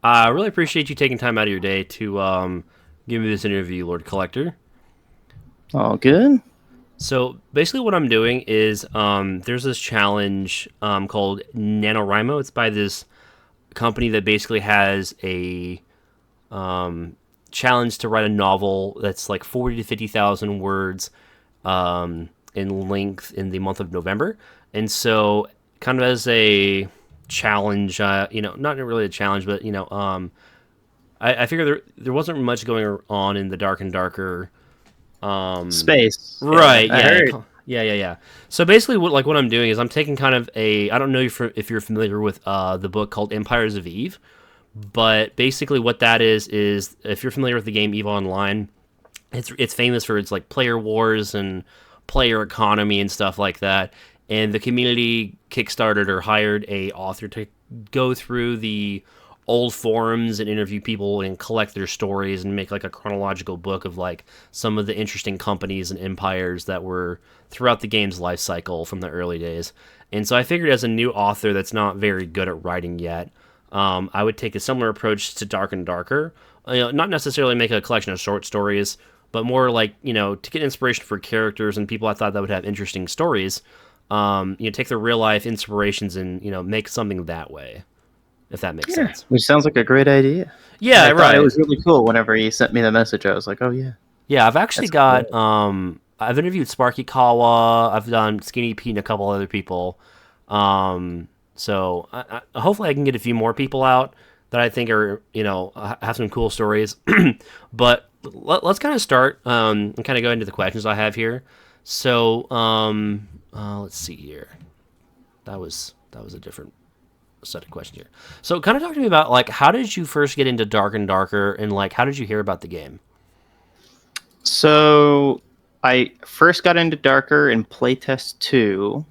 I really appreciate you taking time out of your day to give me this interview, Lord Collector. All good. So basically, what I'm doing is there's this challenge called NaNoWriMo. It's by this company that basically has a challenge to write a novel that's like 40 to 50,000 words in length in the month of November. And so, kind of as a challenge, not really a challenge, but I figured there wasn't much going on in the Dark and Darker. Space. Yeah, Right? I Yeah. heard. Yeah. So basically, what I'm doing is I'm taking kind of a I don't know if you're familiar with the book called Empires of Eve, but basically what that is if you're familiar with the game Eve Online, it's famous for its like player wars and player economy and stuff like that. And the community kickstarted or hired a author to go through the old forums and interview people and collect their stories and make like a chronological book of like some of the interesting companies and empires that were throughout the game's life cycle from the early days. And so I figured as a new author that's not very good at writing yet, I would take a similar approach to Dark and Darker. Not necessarily make a collection of short stories, but more like to get inspiration for characters and people I thought that would have interesting stories. Take their real life inspirations and make something that way, if that makes Yeah, sense. which sounds like a great idea. And Yeah, I thought it right. was really cool whenever he sent me the message. I was like, oh, yeah, Yeah, I've actually that's got cool. I've interviewed Sparky Kawa, I've done Skinny Pete and a couple other people. So hopefully I can get a few more people out that I think are have some cool stories. But let's kind of start and kind of go into the questions I have here. So let's see here. That was a different set of questions here. So kind of talk to me about like how did you first get into Dark and Darker and like how did you hear about the game? So I first got into Darker in playtest 2.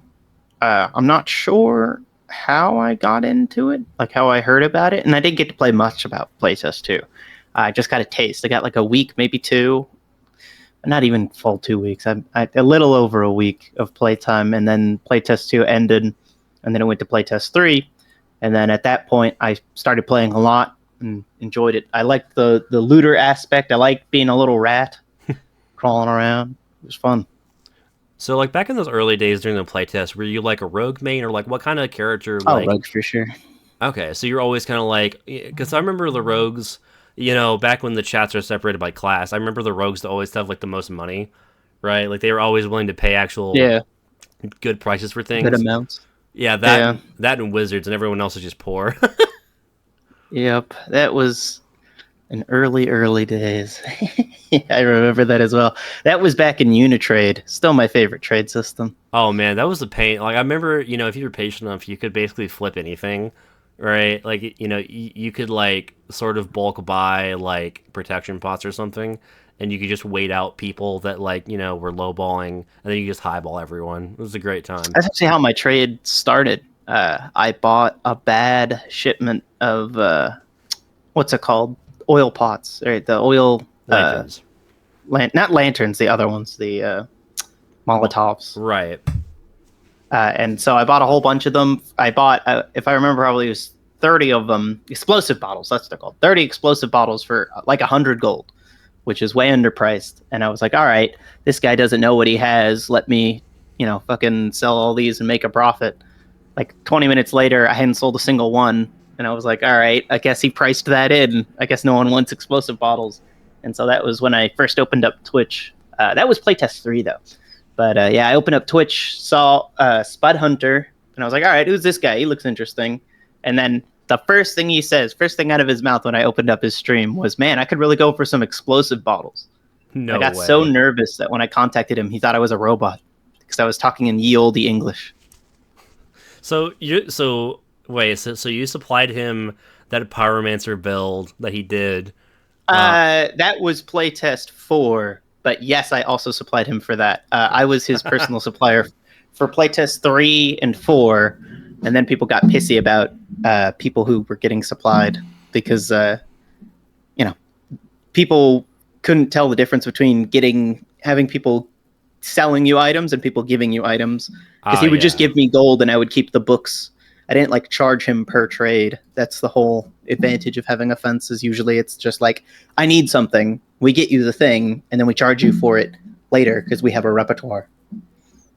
I'm not sure how I got into it, like how I heard about it, and I didn't get to play much about playtest 2. I just got a taste. I got like a week, maybe two, not even full 2 weeks. A little over a week of playtime, and then playtest 2 ended, and then it went to playtest 3, and then at that point I started playing a lot and enjoyed it. I liked the looter aspect. I liked being a little rat crawling around. It was fun. So like back in those early days during the playtest, were you like a rogue main or like what kind of character Oh, like Rogue for sure. okay, so you're always kind of like cuz I remember the rogues, back when the chats are separated by class, I remember the rogues to always have like the most money, right? Like they were always willing to pay actual Yeah, good prices for good things. amounts. Yeah, Yeah. that and wizards and everyone else is just poor. Yep. That was in early days. I remember that as well. That was back in Unitrade. Still my favorite trade system. Oh man, that was the pain. Like I remember, if you were patient enough, you could basically flip anything, right? Like you could like sort of bulk buy like protection pots or something, and you could just wait out people that like were lowballing, and then you just highball everyone. It was a great time. That's actually how my trade started. I bought a bad shipment of what's it called? Oil pots, right? The oil Lanterns, not lanterns, the other ones, the Molotovs. right? And so I bought a whole bunch of them. I bought, if I remember probably, it was 30 of them, explosive bottles. That's what they're called. 30 explosive bottles for like 100 gold, which is way underpriced. And I was like, all right, this guy doesn't know what he has. Let me, fucking sell all these and make a profit. Like 20 minutes later, I hadn't sold a single one. And I was like, all right, I guess he priced that in. I guess no one wants explosive bottles. And so that was when I first opened up Twitch. That was playtest 3, though. But yeah, I opened up Twitch, saw Spud Hunter, and I was like, all right, who's this guy? He looks interesting. And then the first thing he says, first thing out of his mouth when I opened up his stream was, man, I could really go for some explosive bottles. I No got so way. nervous that when I contacted him, he thought I was a robot because I was talking in ye olde English. So wait, so you supplied him that pyromancer build that he did. Uh, That was playtest 4, but yes, I also supplied him for that. I was his personal supplier for playtest 3 and 4, and then people got pissy about people who were getting supplied because you know people couldn't tell the difference between having people selling you items and people giving you items because oh he would just yeah. give me gold and I would keep the books. I didn't like charge him per trade. That's the whole advantage of having a fence. Is usually it's just like, I need something, we get you the thing, and then we charge you for it later because we have a repertoire.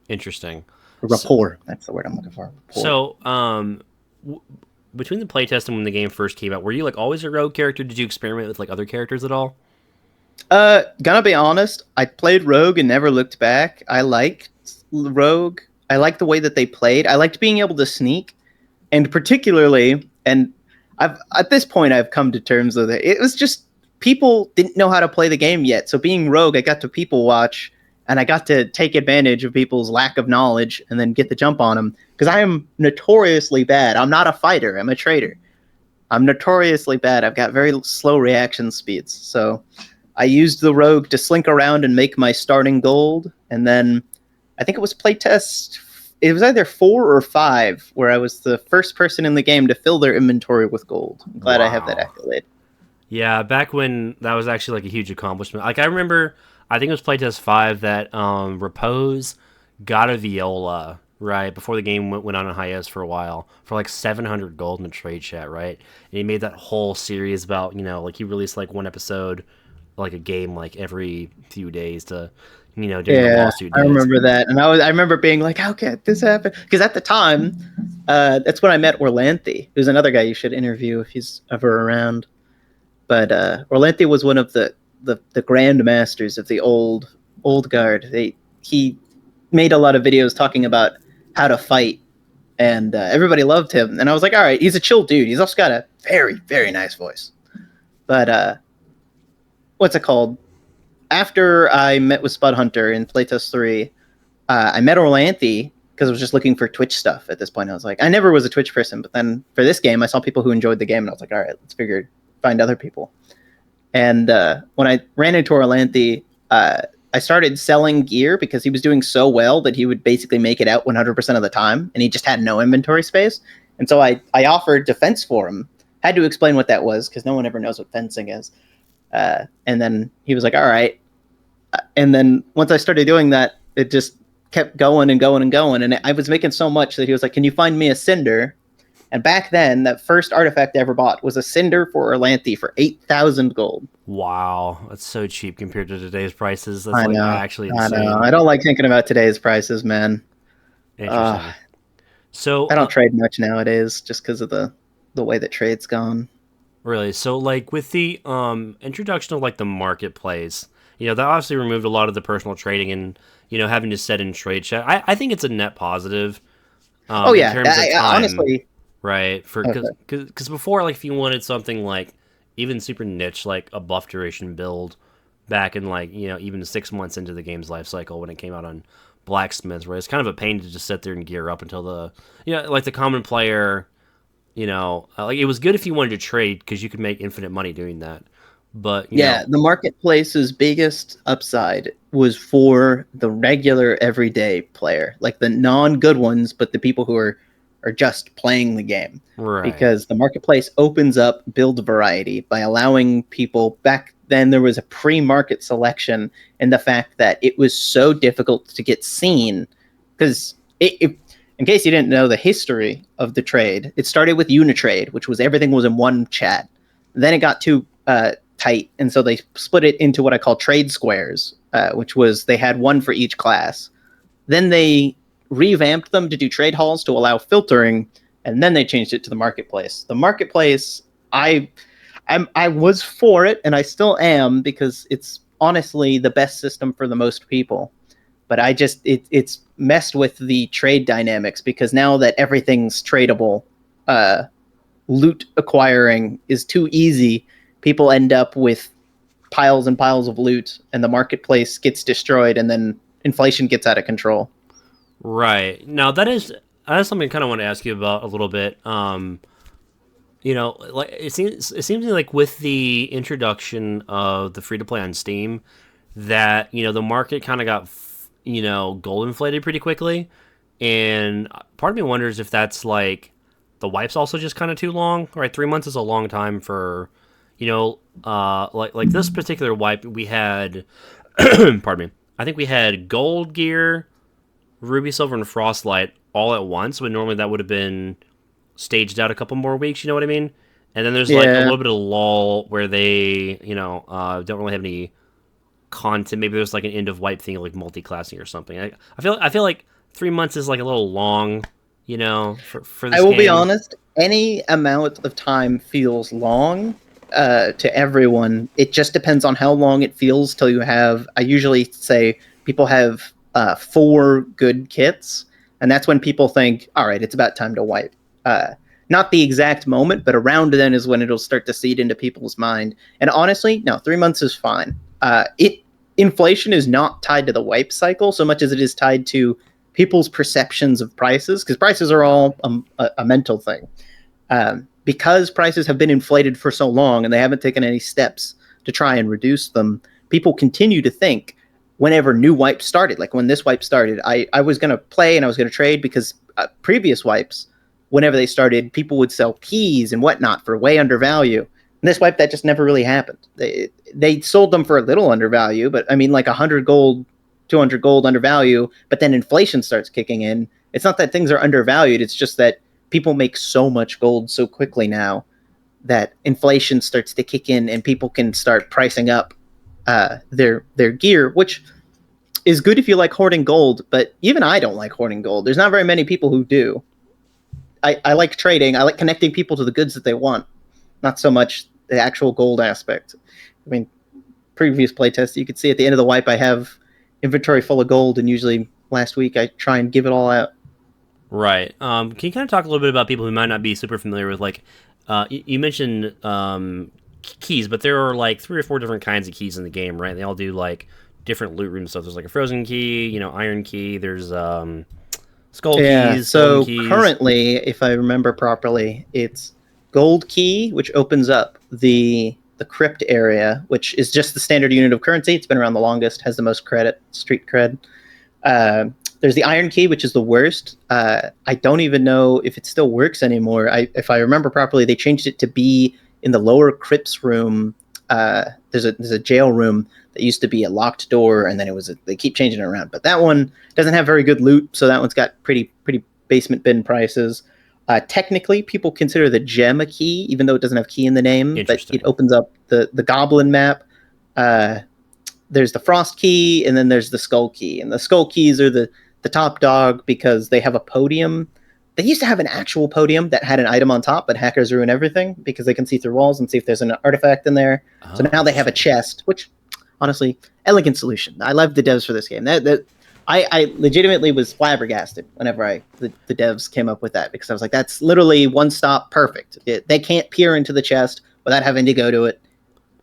Interesting. Rapport. That's the word I'm looking for. Rapport. So, between the playtest and when the game first came out, were you like always a rogue character? Did you experiment with like other characters at all? Gonna be honest, I played Rogue and never looked back. I liked Rogue. I liked the way that they played. I liked being able to sneak, and particularly, and at this point I've come to terms with it. It was just people didn't know how to play the game yet. So being Rogue, I got to people watch, and I got to take advantage of people's lack of knowledge and then get the jump on them. Because I am notoriously bad. I'm not a fighter. I'm a trader. I'm notoriously bad. I've got very slow reaction speeds. So I used the Rogue to slink around and make my starting gold. And then I think it was playtest. It was either 4 or 5 where I was the first person in the game to fill their inventory with gold. I'm glad I have that accolade. Yeah, back when that was actually like a huge accomplishment. Like I remember, I think it was playtest 5 that Repose got a Viola, right, before the game went on a hiatus for a while, for like 700 gold in the trade chat, right? And he made that whole series about, like he released like one episode, like a game like every few days to, during the lawsuit days. I remember that. And I remember being like, how can this happen? Because at the time, that's when I met Orlanthi, who's another guy you should interview if he's ever around. But Orlanthi was one of the grand masters of the old guard. He made a lot of videos talking about how to fight, and everybody loved him. And I was like, all right, he's a chill dude. He's also got a very, very nice voice. But what's it called? After I met with Spud Hunter in Playtest 3, I met Orlanthi because I was just looking for Twitch stuff at this point. I was like, I never was a Twitch person, but then for this game, I saw people who enjoyed the game, and I was like, all right, let's find other people. And when I ran into Orlanthi, I started selling gear because he was doing so well that he would basically make it out 100% of the time, and he just had no inventory space. And so I offered defense for him. Had to explain what that was because no one ever knows what fencing is. And then he was like, all right. And then once I started doing that, it just kept going and going and going. And I was making so much that he was like, can you find me a cinder? And back then, that first artifact I ever bought was a cinder for Orlanthi for 8,000 gold. Wow, that's so cheap compared to today's prices. That's actually insane. I know. I don't like thinking about today's prices, man. Interesting. So I don't trade much nowadays just because of the way that trade's gone. Really? So like with the introduction of like the marketplace, that obviously removed a lot of the personal trading and having to set in trade chat. I think it's a net positive. In terms of time, honestly. Right, because before, like, if you wanted something like even super niche, like a buff duration build, back in like even 6 months into the game's life cycle when it came out on Blacksmith, where it's kind of a pain to just sit there and gear up until the like the common player, like it was good if you wanted to trade because you could make infinite money doing that. But the marketplace's biggest upside was for the regular everyday player, like the non-good ones, but the people who are just playing the game. Right. Because the marketplace opens up build variety by allowing people. Back then there was a pre-market selection, and the fact that it was so difficult to get seen, because in case you didn't know the history of the trade, it started with Unitrade, which was everything was in one chat. Then it got too tight, and so they split it into what I call trade squares, which was they had one for each class. Then they revamped them to do trade halls to allow filtering, and then they changed it to the marketplace. The marketplace, I was for it, and I still am, because it's honestly the best system for the most people. But it's messed with the trade dynamics, because now that everything's tradable, loot acquiring is too easy. People end up with piles and piles of loot, and the marketplace gets destroyed, and then inflation gets out of control. Right. Now that is something I kind of want to ask you about a little bit. Like it seems like with the introduction of the free to play on Steam, that the market kind of got gold inflated pretty quickly, and part of me wonders if that's like the wipe's also just kind of too long. Right, 3 months is a long time for like this particular wipe. We had, pardon me, I think we had gold gear, Ruby, Silver, and Frostlight all at once, when normally that would have been staged out a couple more weeks. You know what I mean? And then there's like a Yeah. little bit of lull where they, don't really have any content. Maybe there's like an end of wipe thing, like multi-classing or something. I feel like 3 months is like a little long, for this I will game. be honest, any amount of time feels long to everyone. It just depends on how long it feels till you have. I usually say people have 4 good kits, and that's when people think, all right, it's about time to wipe. Not the exact moment, but around then is when it'll start to seed into people's mind. And honestly, no, 3 months is fine. Inflation is not tied to the wipe cycle so much as it is tied to people's perceptions of prices, because prices are all a mental thing. Because prices have been inflated for so long and they haven't taken any steps to try and reduce them, people continue to think whenever new wipes started, like when this wipe started, I was going to play and I was going to trade because previous wipes, whenever they started, people would sell keys and whatnot for way under value. And this wipe, that just never really happened. They sold them for a little undervalue, but I mean like 100 gold, 200 gold undervalue, but then inflation starts kicking in. It's not that things are undervalued, it's just that people make so much gold so quickly now that inflation starts to kick in and people can start pricing up their gear, which is good if you like hoarding gold, but even I don't like hoarding gold. There's not very many people who do. I like trading. I like connecting people to the goods that they want, not so much the actual gold aspect. I mean, previous playtests, you could see at the end of the wipe, I have inventory full of gold, and usually last week I try and give it all out. Right. Can you kind of talk a little bit about people who might not be super familiar with, like, you mentioned keys, but there are like 3 or 4 different kinds of keys in the game, right? They all do like different loot room stuff. There's like a frozen key, iron key. There's skull keys. So keys. currently, if I remember properly, it's gold key, which opens up the crypt area, which is just the standard unit of currency. It's been around the longest, has the most credit, street cred. There's the iron key, which is the worst. I don't even know if it still works anymore. If I remember properly, they changed it to be in the lower crypts room. There's a jail room that used to be a locked door, and then they keep changing it around. But that one doesn't have very good loot, so that one's got pretty basement bin prices. Technically, people consider the gem a key, even though it doesn't have key in the name. But it opens up the goblin map. There's the frost key, and then there's the skull key. And the skull keys are the top dog because they have a podium. They used to have an actual podium that had an item on top, but hackers ruin everything because they can see through walls and see if there's an artifact in there. Oh. So now they have a chest, which, honestly, elegant solution. I love the devs for this game. I legitimately was flabbergasted whenever the devs came up with that, because I was like, that's literally one stop perfect. They can't peer into the chest without having to go to it,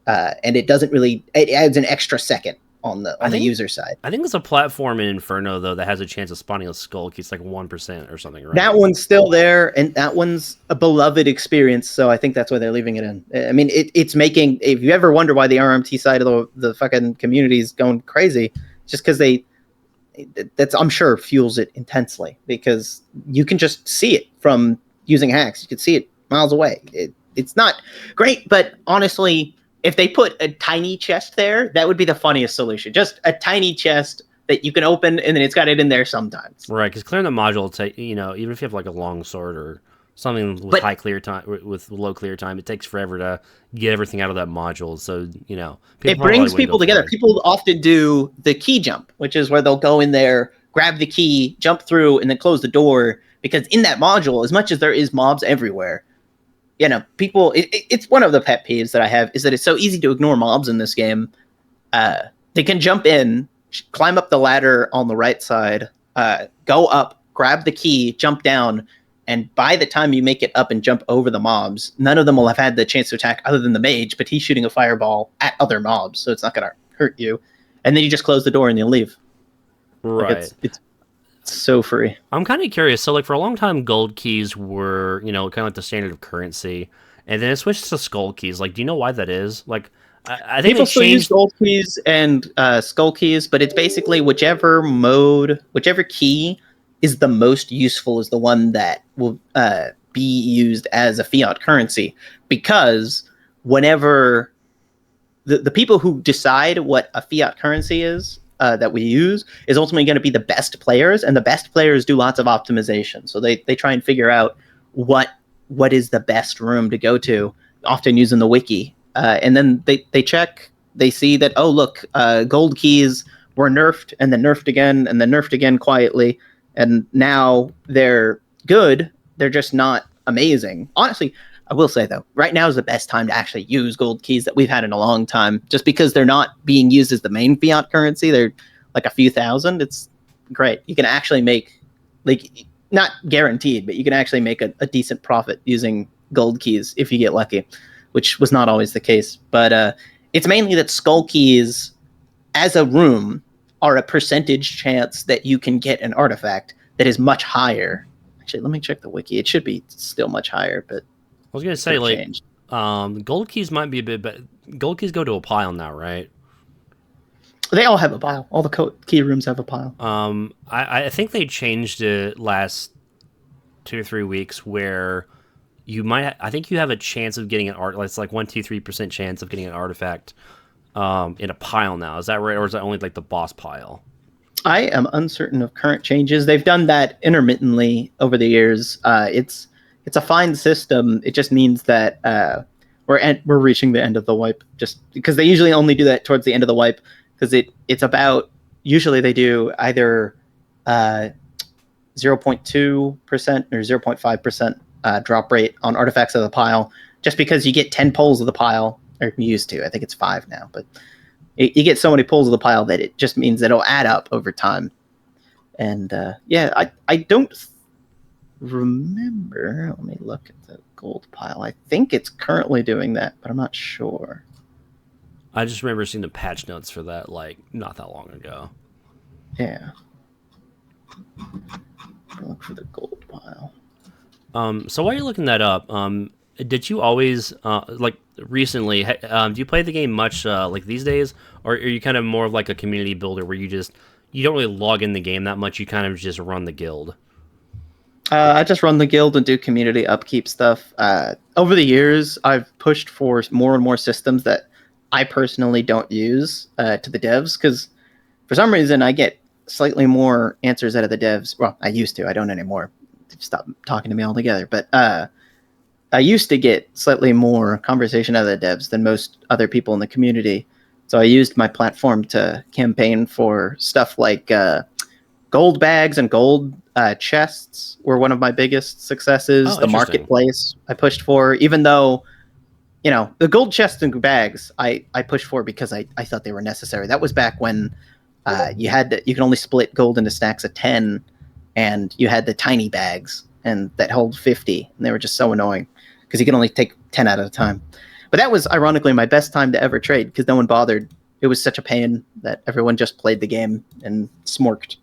and it adds an extra second on the user side. I think there's a platform in Inferno though that has a chance of spawning a skull key. It's like 1% or something, right? That one's still there, and that one's a beloved experience, so I think that's why they're leaving it in. I mean, it's making, if you ever wonder why the RMT side of the fucking community is going crazy, just because that's, I'm sure, fuels it intensely, because you can just see it from using hacks. You can see it miles away. It's not great, but honestly, if they put a tiny chest there, that would be the funniest solution. Just a tiny chest that you can open, and then it's got it in there sometimes. Right, because clearing the module, even if you have like a long sword or something with high clear time, with low clear time, it takes forever to get everything out of that module. So, it brings people together. People often do the key jump, which is where they'll go in there, grab the key, jump through, and then close the door. Because in that module, as much as there is mobs everywhere, people, it's one of the pet peeves that I have, is that it's so easy to ignore mobs in this game. They can jump in, climb up the ladder on the right side, go up, grab the key, jump down, and by the time you make it up and jump over the mobs, none of them will have had the chance to attack other than the mage, but he's shooting a fireball at other mobs, so it's not going to hurt you. And then you just close the door and you leave. Right. Like it's so free. I'm kind of curious. So, like, for a long time, gold keys were, kind of like the standard of currency, and then it switched to skull keys. Like, do you know why that is? Like, I think people still use gold keys and skull keys, but it's basically whichever key is the most useful is the one that will be used as a fiat currency, because whenever the people who decide what a fiat currency is that we use is ultimately going to be the best players, and the best players do lots of optimization. So they try and figure out what what is the best room to go to, often using the wiki. And then they check, they see that, oh, look, gold keys were nerfed and then nerfed again and then nerfed again quietly. And now they're good. They're just not amazing. Honestly, I will say, though, right now is the best time to actually use gold keys that we've had in a long time, just because they're not being used as the main fiat currency. They're like a few thousand. It's great. You can actually make, like, not guaranteed, but you can actually make a decent profit using gold keys if you get lucky, which was not always the case. But it's mainly that skull keys as a room are a percentage chance that you can get an artifact that is much higher. Actually, let me check the wiki. It should be still much higher, but I was gonna say, like, gold keys might be a bit, but gold keys go to a pile now, right? They all have a pile. All the key rooms have a pile. I think they changed it last 2 or 3 weeks where you might. I think you have a chance of getting an art. It's like 1-3% chance of getting an artifact in a pile now. Is that right, or is that only like the boss pile? I am uncertain of current changes. They've done that intermittently over the years. It's a fine system. It just means that we're reaching the end of the wipe, just because they usually only do that towards the end of the wipe, because it's about, usually they do either 0.2% or 0.5% drop rate on artifacts of the pile, just because you get 10 pulls of the pile, or you used to. I think it's 5 now, but you get so many pulls of the pile that it just means that it'll add up over time. And I don't remember. Let me look at the gold pile. I think it's currently doing that, but I'm not sure. I just remember seeing the patch notes for that, like, not that long ago. Yeah. Look for the gold pile. So while you're looking that up, did you always, like, recently, do you play the game much, like, these days? Or are you kind of more of like a community builder where you don't really log in the game that much, you kind of just run the guild? I just run the guild and do community upkeep stuff. Over the years, I've pushed for more and more systems that I personally don't use to the devs, because for some reason I get slightly more answers out of the devs. Well, I used to. I don't anymore. They've stopped talking to me altogether. But I used to get slightly more conversation out of the devs than most other people in the community. So I used my platform to campaign for stuff like gold bags and gold chests were one of my biggest successes. Oh, the marketplace I pushed for, even though, the gold chests and bags I pushed for because I thought they were necessary. That was back when you could only split gold into stacks of 10, and you had the tiny bags and that hold 50, and they were just so annoying because you can only take 10 at a time. But that was ironically my best time to ever trade, because no one bothered. It was such a pain that everyone just played the game and smorked.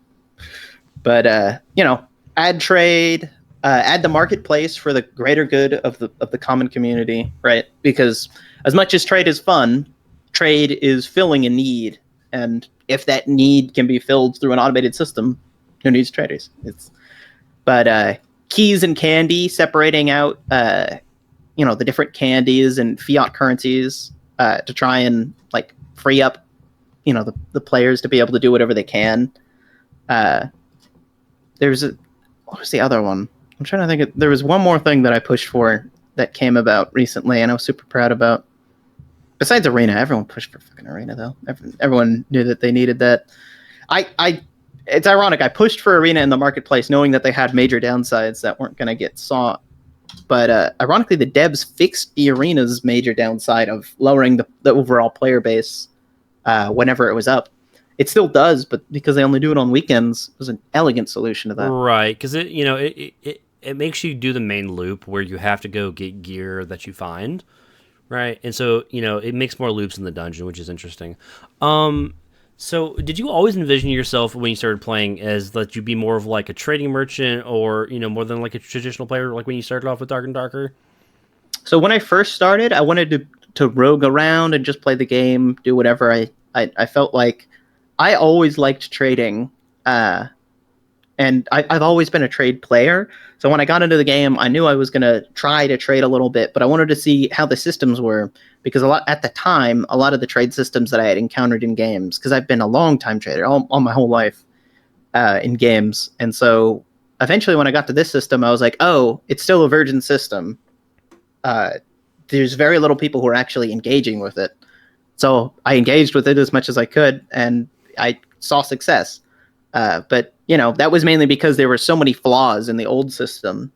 But add trade, add the marketplace for the greater good of the common community, right? Because as much as trade is fun, trade is filling a need, and if that need can be filled through an automated system, who needs traders? But keys and candy, separating out the different candies and fiat currencies to try and like free up the players to be able to do whatever they can. What was the other one? I'm trying to think. There was one more thing that I pushed for that came about recently, and I was super proud about. Besides Arena, everyone pushed for fucking Arena, though. Everyone knew that they needed that. It's ironic. I pushed for Arena in the marketplace, knowing that they had major downsides that weren't going to get sought. But ironically, the devs fixed the Arena's major downside of lowering the overall player base whenever it was up. It still does, but because they only do it on weekends, it was an elegant solution to that. Right, because it makes you do the main loop where you have to go get gear that you find, right? And so it makes more loops in the dungeon, which is interesting. So did you always envision yourself when you started playing as that you'd be more of like a trading merchant, or more than like a traditional player, like when you started off with Dark and Darker? So when I first started, I wanted to rogue around and just play the game, do whatever I felt like. I always liked trading, and I've always been a trade player. So when I got into the game, I knew I was going to try to trade a little bit, but I wanted to see how the systems were, because at the time, a lot of the trade systems that I had encountered in games, because I've been a long time trader all my whole life in games, and so eventually when I got to this system, I was like, oh, it's still a virgin system. There's very little people who are actually engaging with it. So I engaged with it as much as I could, and I saw success. But, that was mainly because there were so many flaws in the old system.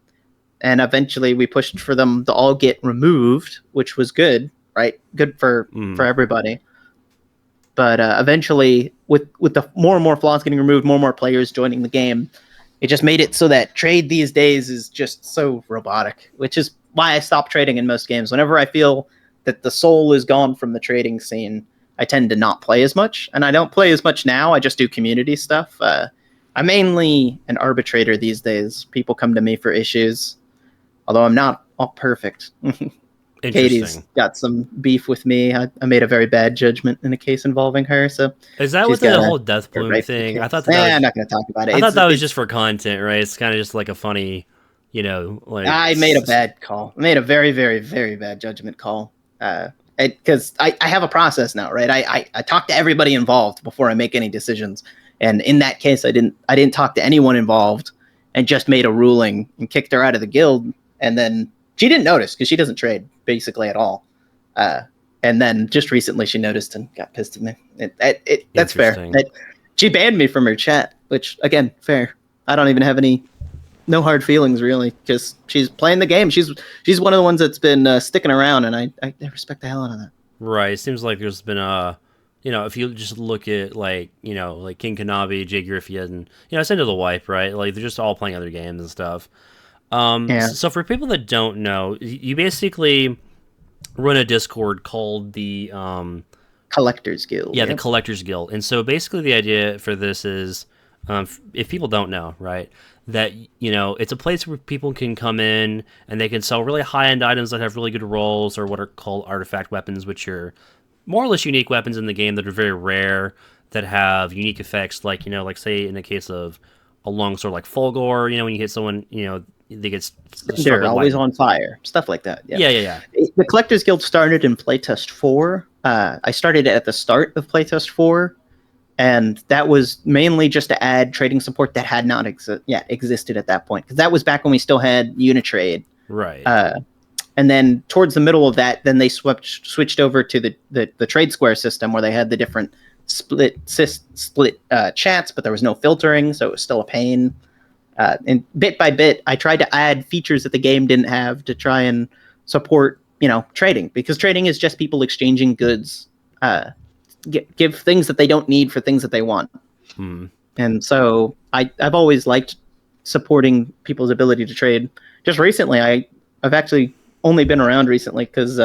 And eventually we pushed for them to all get removed, which was good, right? Good for everybody. But eventually, with the more and more flaws getting removed, more and more players joining the game, it just made it so that trade these days is just so robotic, which is why I stopped trading in most games. Whenever I feel that the soul is gone from the trading scene, I tend to not play as much. And I don't play as much now. I just do community stuff. I'm mainly an arbitrator these days. People come to me for issues, although I'm not all perfect. Katie's got some beef with me. I made a very bad judgment in a case involving her. So is that with the whole Death Bloom thing? I thought that I'm not going to talk about it. I thought that was just for content, right? It's kind of just like a funny, like I made a bad call. I made a very, very, very bad judgment call. Because I have a process now, right? I talk to everybody involved before I make any decisions. And in that case, I didn't talk to anyone involved and just made a ruling and kicked her out of the guild. And then she didn't notice because she doesn't trade basically at all. And then just recently she noticed and got pissed at me. That's fair. She banned me from her chat, which again, fair. I don't even have no hard feelings really, because she's playing the game. She's one of the ones that's been sticking around, and I respect the hell out of that. Right. It seems like there's been if you just look at like King Kanabi, Jay Griffith, and Send to the Wipe, right? Like they're just all playing other games and stuff. So for people that don't know, you basically run a Discord called the Collectors Guild. Yeah, the Collectors Guild. And so basically the idea for this is, if people don't know, right, that it's a place where people can come in and they can sell really high-end items that have really good rolls, or what are called artifact weapons, which are more or less unique weapons in the game that are very rare, that have unique effects, like like say in the case of a longsword like Fulgor, when you hit someone, they get they're always on fire, stuff like that. Yeah. The Collectors Guild started in Playtest 4. I started at the start of Playtest 4, and that was mainly just to add trading support that had not existed at that point, because that was back when we still had Unitrade. Right. And then towards the middle of that, then they switched over to the Trade Square system, where they had the different split chats, but there was no filtering, so it was still a pain. And bit by bit, I tried to add features that the game didn't have to try and support, trading, because trading is just people exchanging goods, give things that they don't need for things that they want. And so I've always liked supporting people's ability to trade. Just recently, I've actually only been around recently because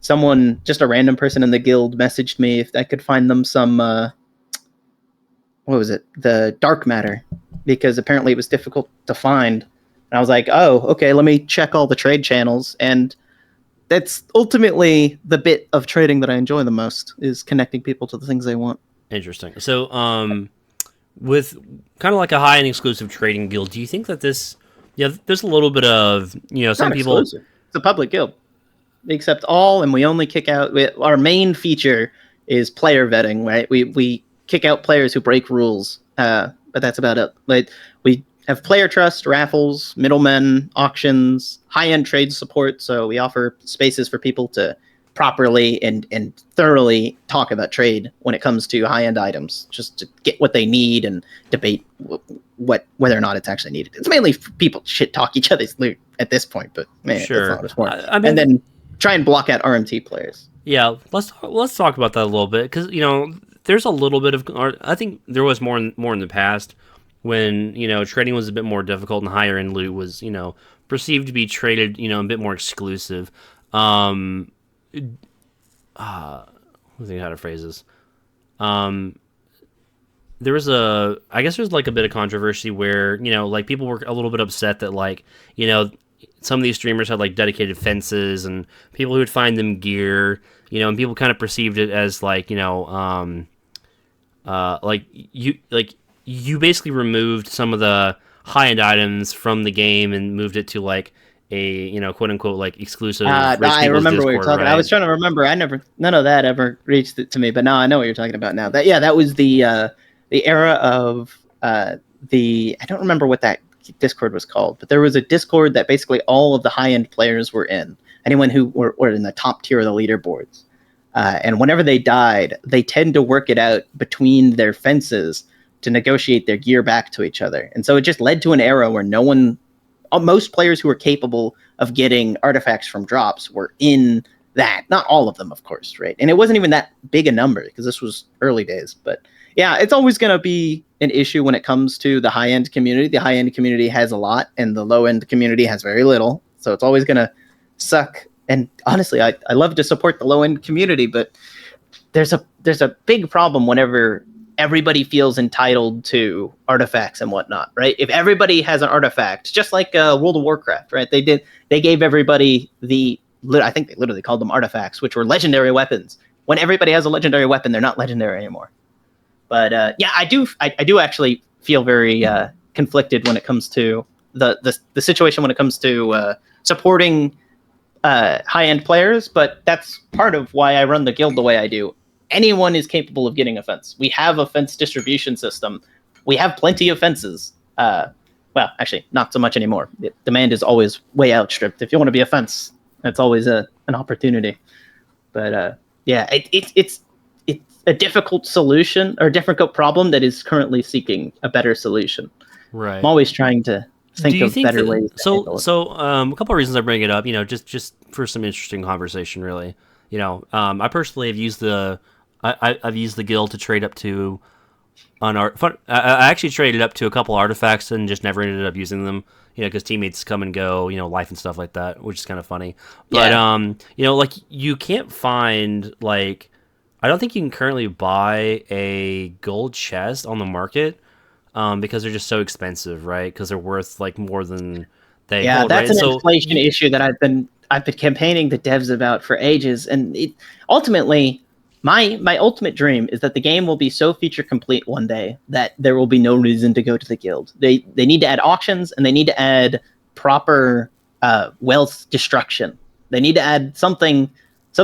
someone, just a random person in the guild, messaged me if I could find them some, what was it? The dark matter, because apparently it was difficult to find. And I was like, oh, okay, let me check all the trade channels. And that's ultimately the bit of trading that I enjoy the most, is connecting people to the things they want. Interesting. So, with kind of like a high-end exclusive trading guild, do you think that there's a little bit of, some people... Exclusive. It's a public guild. We accept all, and we only kick out... Our main feature is player vetting, right? We kick out players who break rules, but that's about it. Like, we have player trust, raffles, middlemen, auctions, high-end trade support, so we offer spaces for people to properly and thoroughly talk about trade when it comes to high-end items, just to get what they need and debate whether or not it's actually needed. It's mainly people shit talk each other's loot at this point, but man, sure. That's not as and then try and block out RMT players. Yeah, let's talk about that a little bit, because there's a little bit of, I think there was more in the past when trading was a bit more difficult and higher end loot was perceived to be traded a bit more exclusive. Let me think how to phrase this. There was I guess there's like a bit of controversy where, like people were a little bit upset that like, some of these streamers had like dedicated fences and people who would find them gear, and people kind of perceived it as like, you basically removed some of the high-end items from the game and moved it to like a quote unquote like exclusive. I remember Discord, what you're talking. right? I was trying to remember. None of that ever reached it to me. But now I know what you're talking about. Now that was the era of I don't remember what that Discord was called, but there was a Discord that basically all of the high-end players were in. Anyone who were in the top tier of the leaderboards. And whenever they died, they tend to work it out between their fences to negotiate their gear back to each other. And so it just led to an era where most players who were capable of getting artifacts from drops were in that. Not all of them, of course, right? And it wasn't even that big a number because this was early days. But yeah, it's always going to be an issue when it comes to the high-end community. The high-end community has a lot, and the low-end community has very little. So it's always going to suck. And honestly, I love to support the low-end community, but there's a big problem whenever everybody feels entitled to artifacts and whatnot, right? If everybody has an artifact, just like World of Warcraft, right? They gave everybody I think they literally called them artifacts, which were legendary weapons. When everybody has a legendary weapon, they're not legendary anymore. But yeah, I do actually feel very conflicted when it comes to the situation when it comes to supporting high-end players, but that's part of why I run the guild the way I do. Anyone is capable of getting a fence. We have a fence distribution system. We have plenty of fences. Well, actually, not so much anymore. Demand is always way outstripped. If you want to be a fence, that's always an opportunity. But yeah, it's a difficult solution or a difficult problem that is currently seeking a better solution. Right. I'm always trying to think of better ways. So a couple of reasons I bring it up, just for some interesting conversation, really. I personally have used I've used the guild to trade up to I actually traded up to a couple artifacts and just never ended up using them, because teammates come and go, life and stuff like that, which is kind of funny. But like you can't find I don't think you can currently buy a gold chest on the market. Because they're just so expensive, right? Because they're worth more than they hold. That's right? an inflation issue that I've been campaigning the devs about for ages, and ultimately, my ultimate dream is that the game will be so feature complete one day that there will be no reason to go to the guild. They need to add auctions, and they need to add proper wealth destruction. They need to add some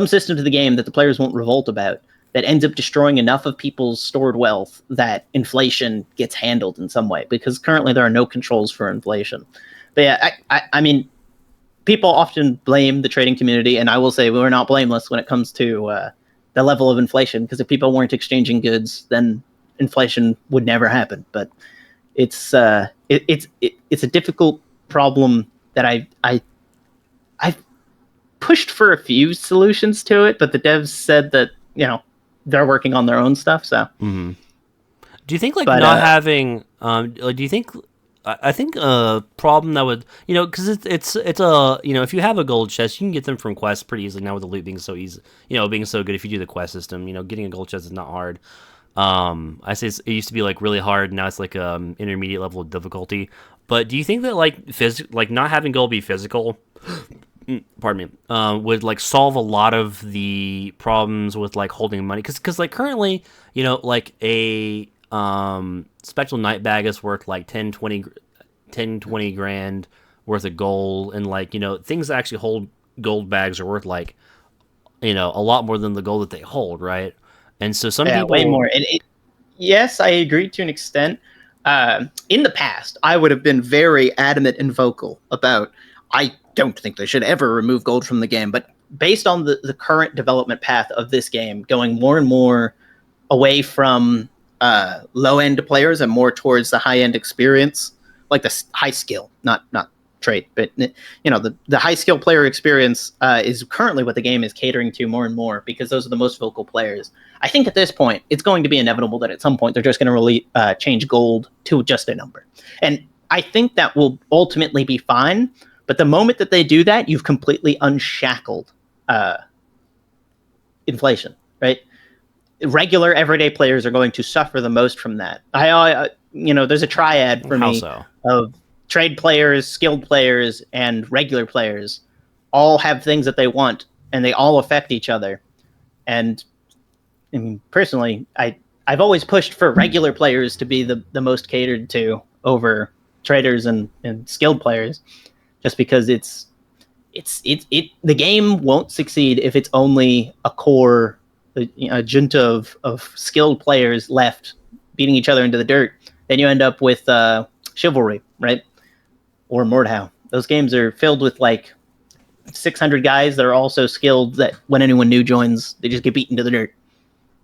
system to the game that the players won't revolt about, that ends up destroying enough of people's stored wealth that inflation gets handled in some way, because currently there are no controls for inflation. But yeah, I mean, people often blame the trading community, and I will say we're not blameless when it comes to the level of inflation, because if people weren't exchanging goods, then inflation would never happen. But it's a difficult problem that I've pushed for a few solutions to it, but the devs said that, they're working on their own stuff. So, do you think not having? Do you think? I think a problem that would, because it's a, if you have a gold chest, you can get them from quests pretty easily now with the loot being so easy, being so good. If you do the quest system, getting a gold chest is not hard. I say it used to be really hard. Now it's intermediate level of difficulty. But do you think that not having gold be physical? Pardon me, would solve a lot of the problems with holding money, because currently a special night bag is worth 10 20 grand worth of gold, and things that actually hold gold bags are worth a lot more than the gold that they hold, right? And so some people way more. And yes, I agree to an extent. In the past, I would have been very adamant and vocal about I don't think they should ever remove gold from the game, but based on the current development path of this game, going more and more away from low-end players and more towards the high-end experience, like the high skill, not trait, but the high skill player experience is currently what the game is catering to more and more, because those are the most vocal players. I think at this point, it's going to be inevitable that at some point they're just going to really change gold to just a number. And I think that will ultimately be fine. But the moment that they do that, you've completely unshackled inflation, right? Regular everyday players are going to suffer the most from that. There's a triad for me of trade players, skilled players, and regular players. All have things that they want, and they all affect each other. And I mean, personally, I've always pushed for regular players to be the most catered to over traders and skilled players. Just because the game won't succeed if it's only a core, a junta of skilled players left beating each other into the dirt. Then you end up with chivalry, right? or Mordhau. Those games are filled with like 600 guys that are all so skilled that when anyone new joins, they just get beaten to the dirt.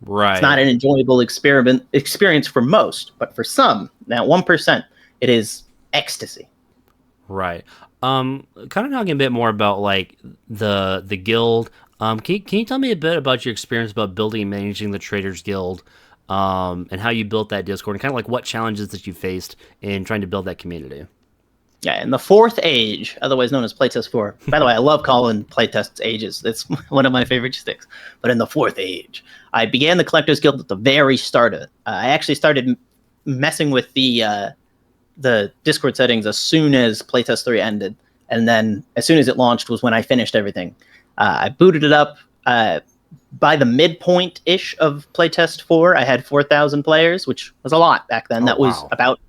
Right. It's not an enjoyable experience for most, but for some, now 1%, it is ecstasy. Right. Kind of talking a bit more about like the guild. Can you tell me a bit about your experience about building and managing the Traders Guild, and how you built that Discord, and kind of like what challenges that you faced in trying to build that community? Yeah, in the fourth age, otherwise known as Playtest 4. By the way, I love calling playtests ages. It's one of my favorite sticks. But in the fourth age, I began the Collectors Guild at the very start of it. I actually started messing with the Discord settings as soon as Playtest 3 ended. And then as soon as it launched was when I finished everything. I booted it up. By the midpoint-ish of Playtest 4, I had 4,000 players, which was a lot back then. That was about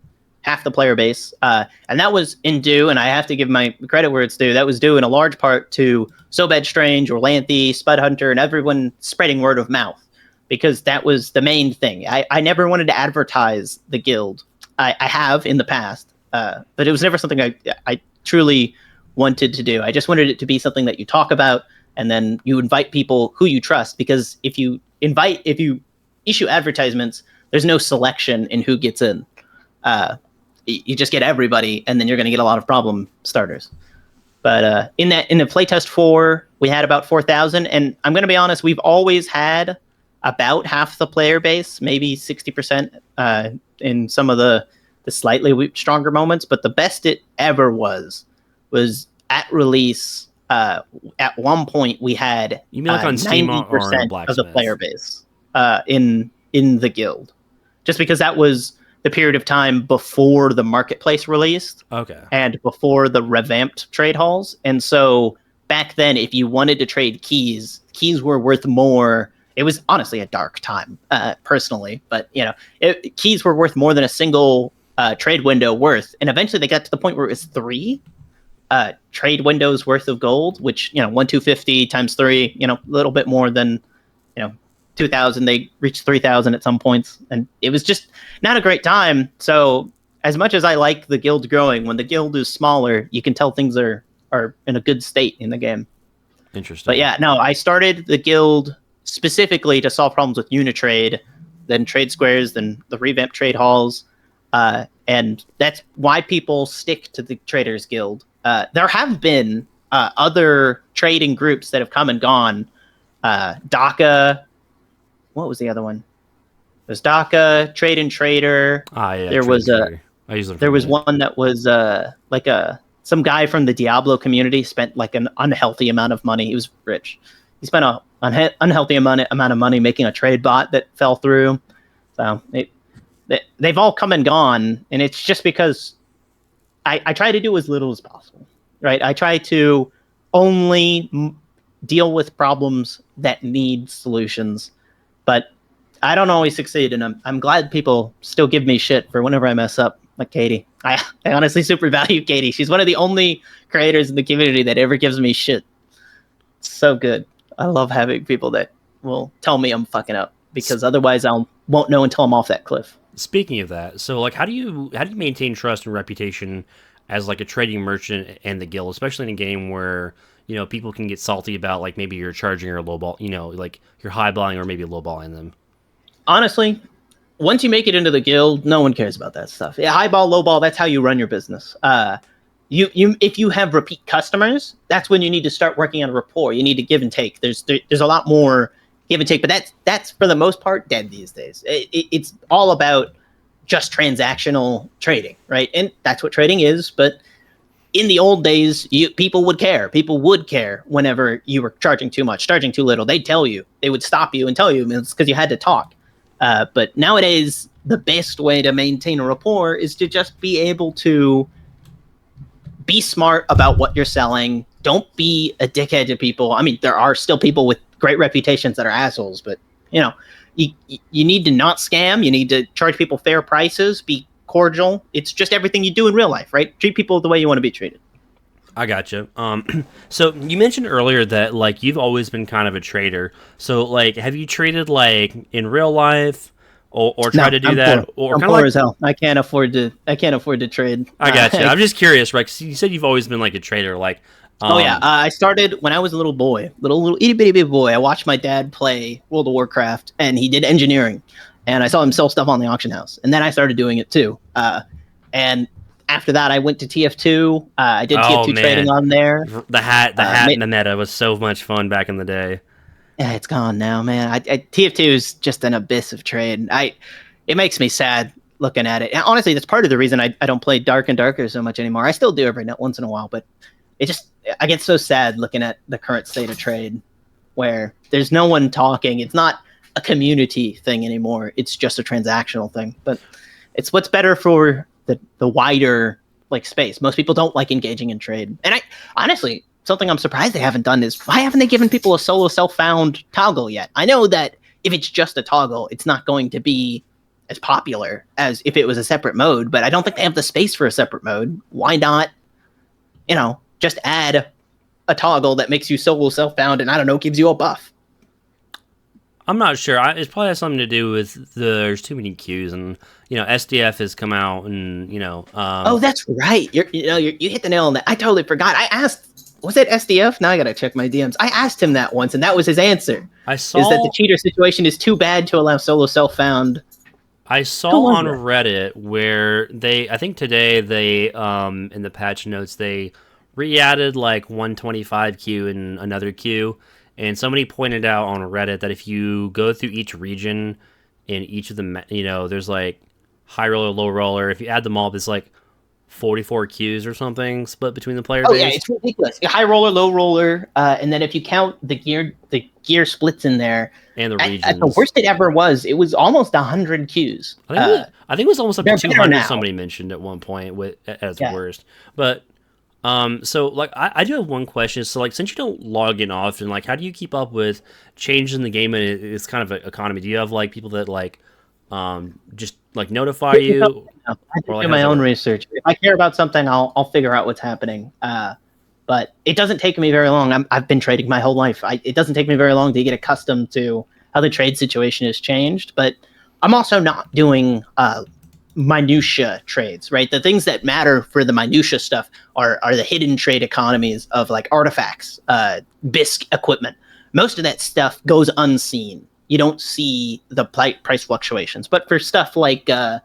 half the player base. And that was in due, and I have to give my credit where it's due, that was due in a large part to So Bad Strange, Orlanthe, Spud Hunter, and everyone spreading word of mouth, because that was the main thing. I never wanted to advertise the guild. I have in the past, but it was never something I truly wanted to do. I just wanted it to be something that you talk about, and then you invite people who you trust, because if you issue advertisements, there's no selection in who gets in. You just get everybody, and then you're going to get a lot of problem starters. But in the Playtest 4, we had about 4,000, and I'm going to be honest, we've always had about half the player base, maybe 60% in some of the slightly stronger moments. But the best it ever was at release. At one point, we had you mean like on Steam 90% of the player base in the guild, just because that was the period of time before the marketplace released, and before the revamped trade halls. And so back then, if you wanted to trade keys were worth more. It was honestly a dark time, personally, but keys were worth more than a single trade window worth. And eventually, they got to the point where it was 3 trade windows worth of gold, which 1,250 times 3, a little bit more than 2,000. They reached 3,000 at some points, and it was just not a great time. So as much as I like the guild growing, when the guild is smaller, you can tell things are in a good state in the game. Interesting. But yeah, no, I started the guild specifically to solve problems with Unitrade, then trade squares, then the revamped trade halls, and that's why people stick to the Traders Guild. There have been other trading groups that have come and gone. DACA. What was the other one? There's DACA, Trade and Trader. Yeah. There was one that was some guy from the Diablo community spent like an unhealthy amount of money. He was rich. He spent an unhealthy amount of money making a trade bot that fell through. So they've all come and gone, and it's just because I try to do as little as possible, right? I try to only deal with problems that need solutions. But I don't always succeed, and I'm glad people still give me shit for whenever I mess up, like Katie. I honestly super value Katie. She's one of the only creators in the community that ever gives me shit. It's so good. I love having people that will tell me I'm fucking up, because otherwise I won't know until I'm off that cliff. Speaking of that, so like how do you maintain trust and reputation as like a trading merchant and the guild, especially in a game where people can get salty about like maybe you're charging or lowball, like you're highballing or maybe lowballing them? Honestly, once you make it into the guild, no one cares about that stuff. Yeah, highball, lowball, that's how you run your business. If you have repeat customers, that's when you need to start working on a rapport. You need to give and take. There's a lot more give and take, but that's for the most part dead these days. It's all about just transactional trading, right? And that's what trading is, but in the old days, people would care. People would care whenever you were charging too much, charging too little. They'd tell you. They would stop you and tell you. It's because you had to talk. But nowadays, the best way to maintain a rapport is to just be able to be smart about what you're selling. Don't be a dickhead to people. I mean, there are still people with great reputations that are assholes, but you need to not scam. You need to charge people fair prices. Be cordial. It's just everything you do in real life, right? Treat people the way you want to be treated. I gotcha. So you mentioned earlier that like you've always been kind of a trader. So like, have you traded like in real life, or try to do I'm that, poor. or I'm kind of poor like. as hell. I can't afford to. I can't afford to trade. I got you. I'm just curious, right? 'Cause you said you've always been like a trader, like. Oh yeah, I started when I was a little boy, little itty bitty bitty boy. I watched my dad play World of Warcraft, and he did engineering, and I saw him sell stuff on the auction house, and then I started doing it too. And after that, I went to TF2. I did Oh TF2 trading man, on there. the hat and the meta was so much fun back in the day. Yeah, it's gone now, man. TF2 is just an abyss of trade. It makes me sad looking at it. And honestly, that's part of the reason I don't play Dark and Darker so much anymore. I still do every once in a while, but I get so sad looking at the current state of trade where there's no one talking. It's not a community thing anymore. It's just a transactional thing. But it's what's better for the wider like space. Most people don't like engaging in trade. And I honestly, something I'm surprised they haven't done is why haven't they given people a solo self-found toggle yet? I know that if it's just a toggle, it's not going to be as popular as if it was a separate mode, but I don't think they have the space for a separate mode. Why not, just add a toggle that makes you solo self-found and, I don't know, gives you a buff? I'm not sure. It probably has something to do with there's too many queues, and SDF has come out, and oh, that's right. You hit the nail on that. I totally forgot. I asked, was it SDF? Now I gotta check my DMs. I asked him that once, and that was his answer. Is that the cheater situation is too bad to allow solo self-found. I saw on Reddit where I think today they in the patch notes they re-added like 125 queue and another queue, and somebody pointed out on Reddit that if you go through each region in each of the there's like high roller, low roller, if you add them all up, it's like 44 queues or something split between the player base. Yeah, it's ridiculous. High roller, low roller, and then if you count the gear splits in there, and the regions. At the worst it ever was almost 100 queues. I think it was almost up to 200. Somebody mentioned at one point as worst, but. So like I do have one question. So like since you don't log in often, like how do you keep up with changes in the game and it's kind of an economy? Do you have like people that like just like notify you? I do my own research. If I care about something, I'll figure out what's happening. But it doesn't take me very long. I've been trading my whole life. It doesn't take me very long to get accustomed to how the trade situation has changed. But I'm also not doing minutia trades, right? The things that matter for the minutia stuff are the hidden trade economies of like artifacts, BISC equipment. Most of that stuff goes unseen. You don't see the price fluctuations. But for stuff like rare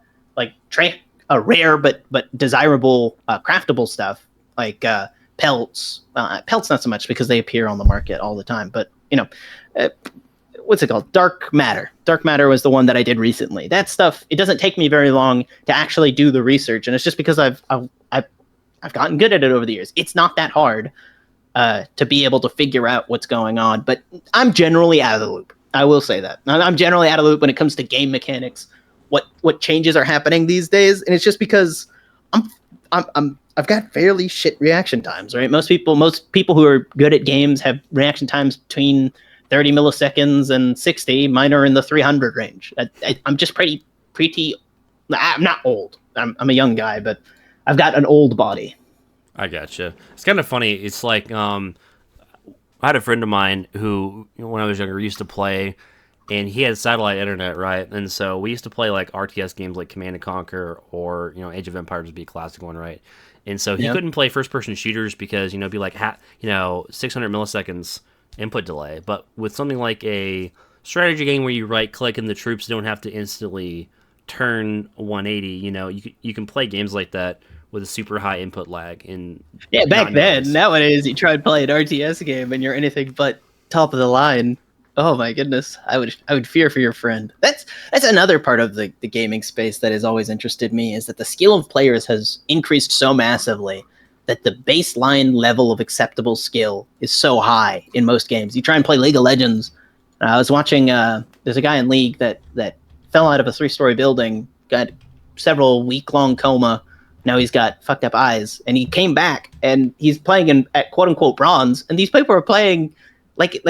but desirable craftable stuff like pelts not so much because they appear on the market all the time. But what's it called? Dark matter. Dark matter was the one that I did recently. That stuff, it doesn't take me very long to actually do the research, and it's just because I've gotten good at it over the years. It's not that hard to be able to figure out what's going on, but I'm generally out of the loop. I will say that. I'm generally out of the loop when it comes to game mechanics, what changes are happening these days, and it's just because I've got fairly shit reaction times, right? Most people who are good at games have reaction times between 30 milliseconds and 60. Mine are in the 300 range. I'm just pretty. I'm not old. I'm a young guy, but I've got an old body. I gotcha. It's kind of funny. It's like I had a friend of mine who, when I was younger, used to play, and he had satellite internet, right? And so we used to play like RTS games like Command & Conquer or Age of Empires would be a classic one, right? And so he couldn't play first-person shooters because it'd be like 600 milliseconds input delay. But with something like a strategy game where you right-click and the troops don't have to instantly turn 180, you can play games like that with a super high input lag. Back then, nowadays you try to play an RTS game and you're anything but top of the line. Oh my goodness, I would fear for your friend. That's another part of the gaming space that has always interested me, is that the skill of players has increased so massively that the baseline level of acceptable skill is so high in most games. You try and play League of Legends. I was watching, there's a guy in League that fell out of a 3-story building, got several week-long coma. Now he's got fucked up eyes, and he came back, and he's playing at quote-unquote bronze, and these people are playing like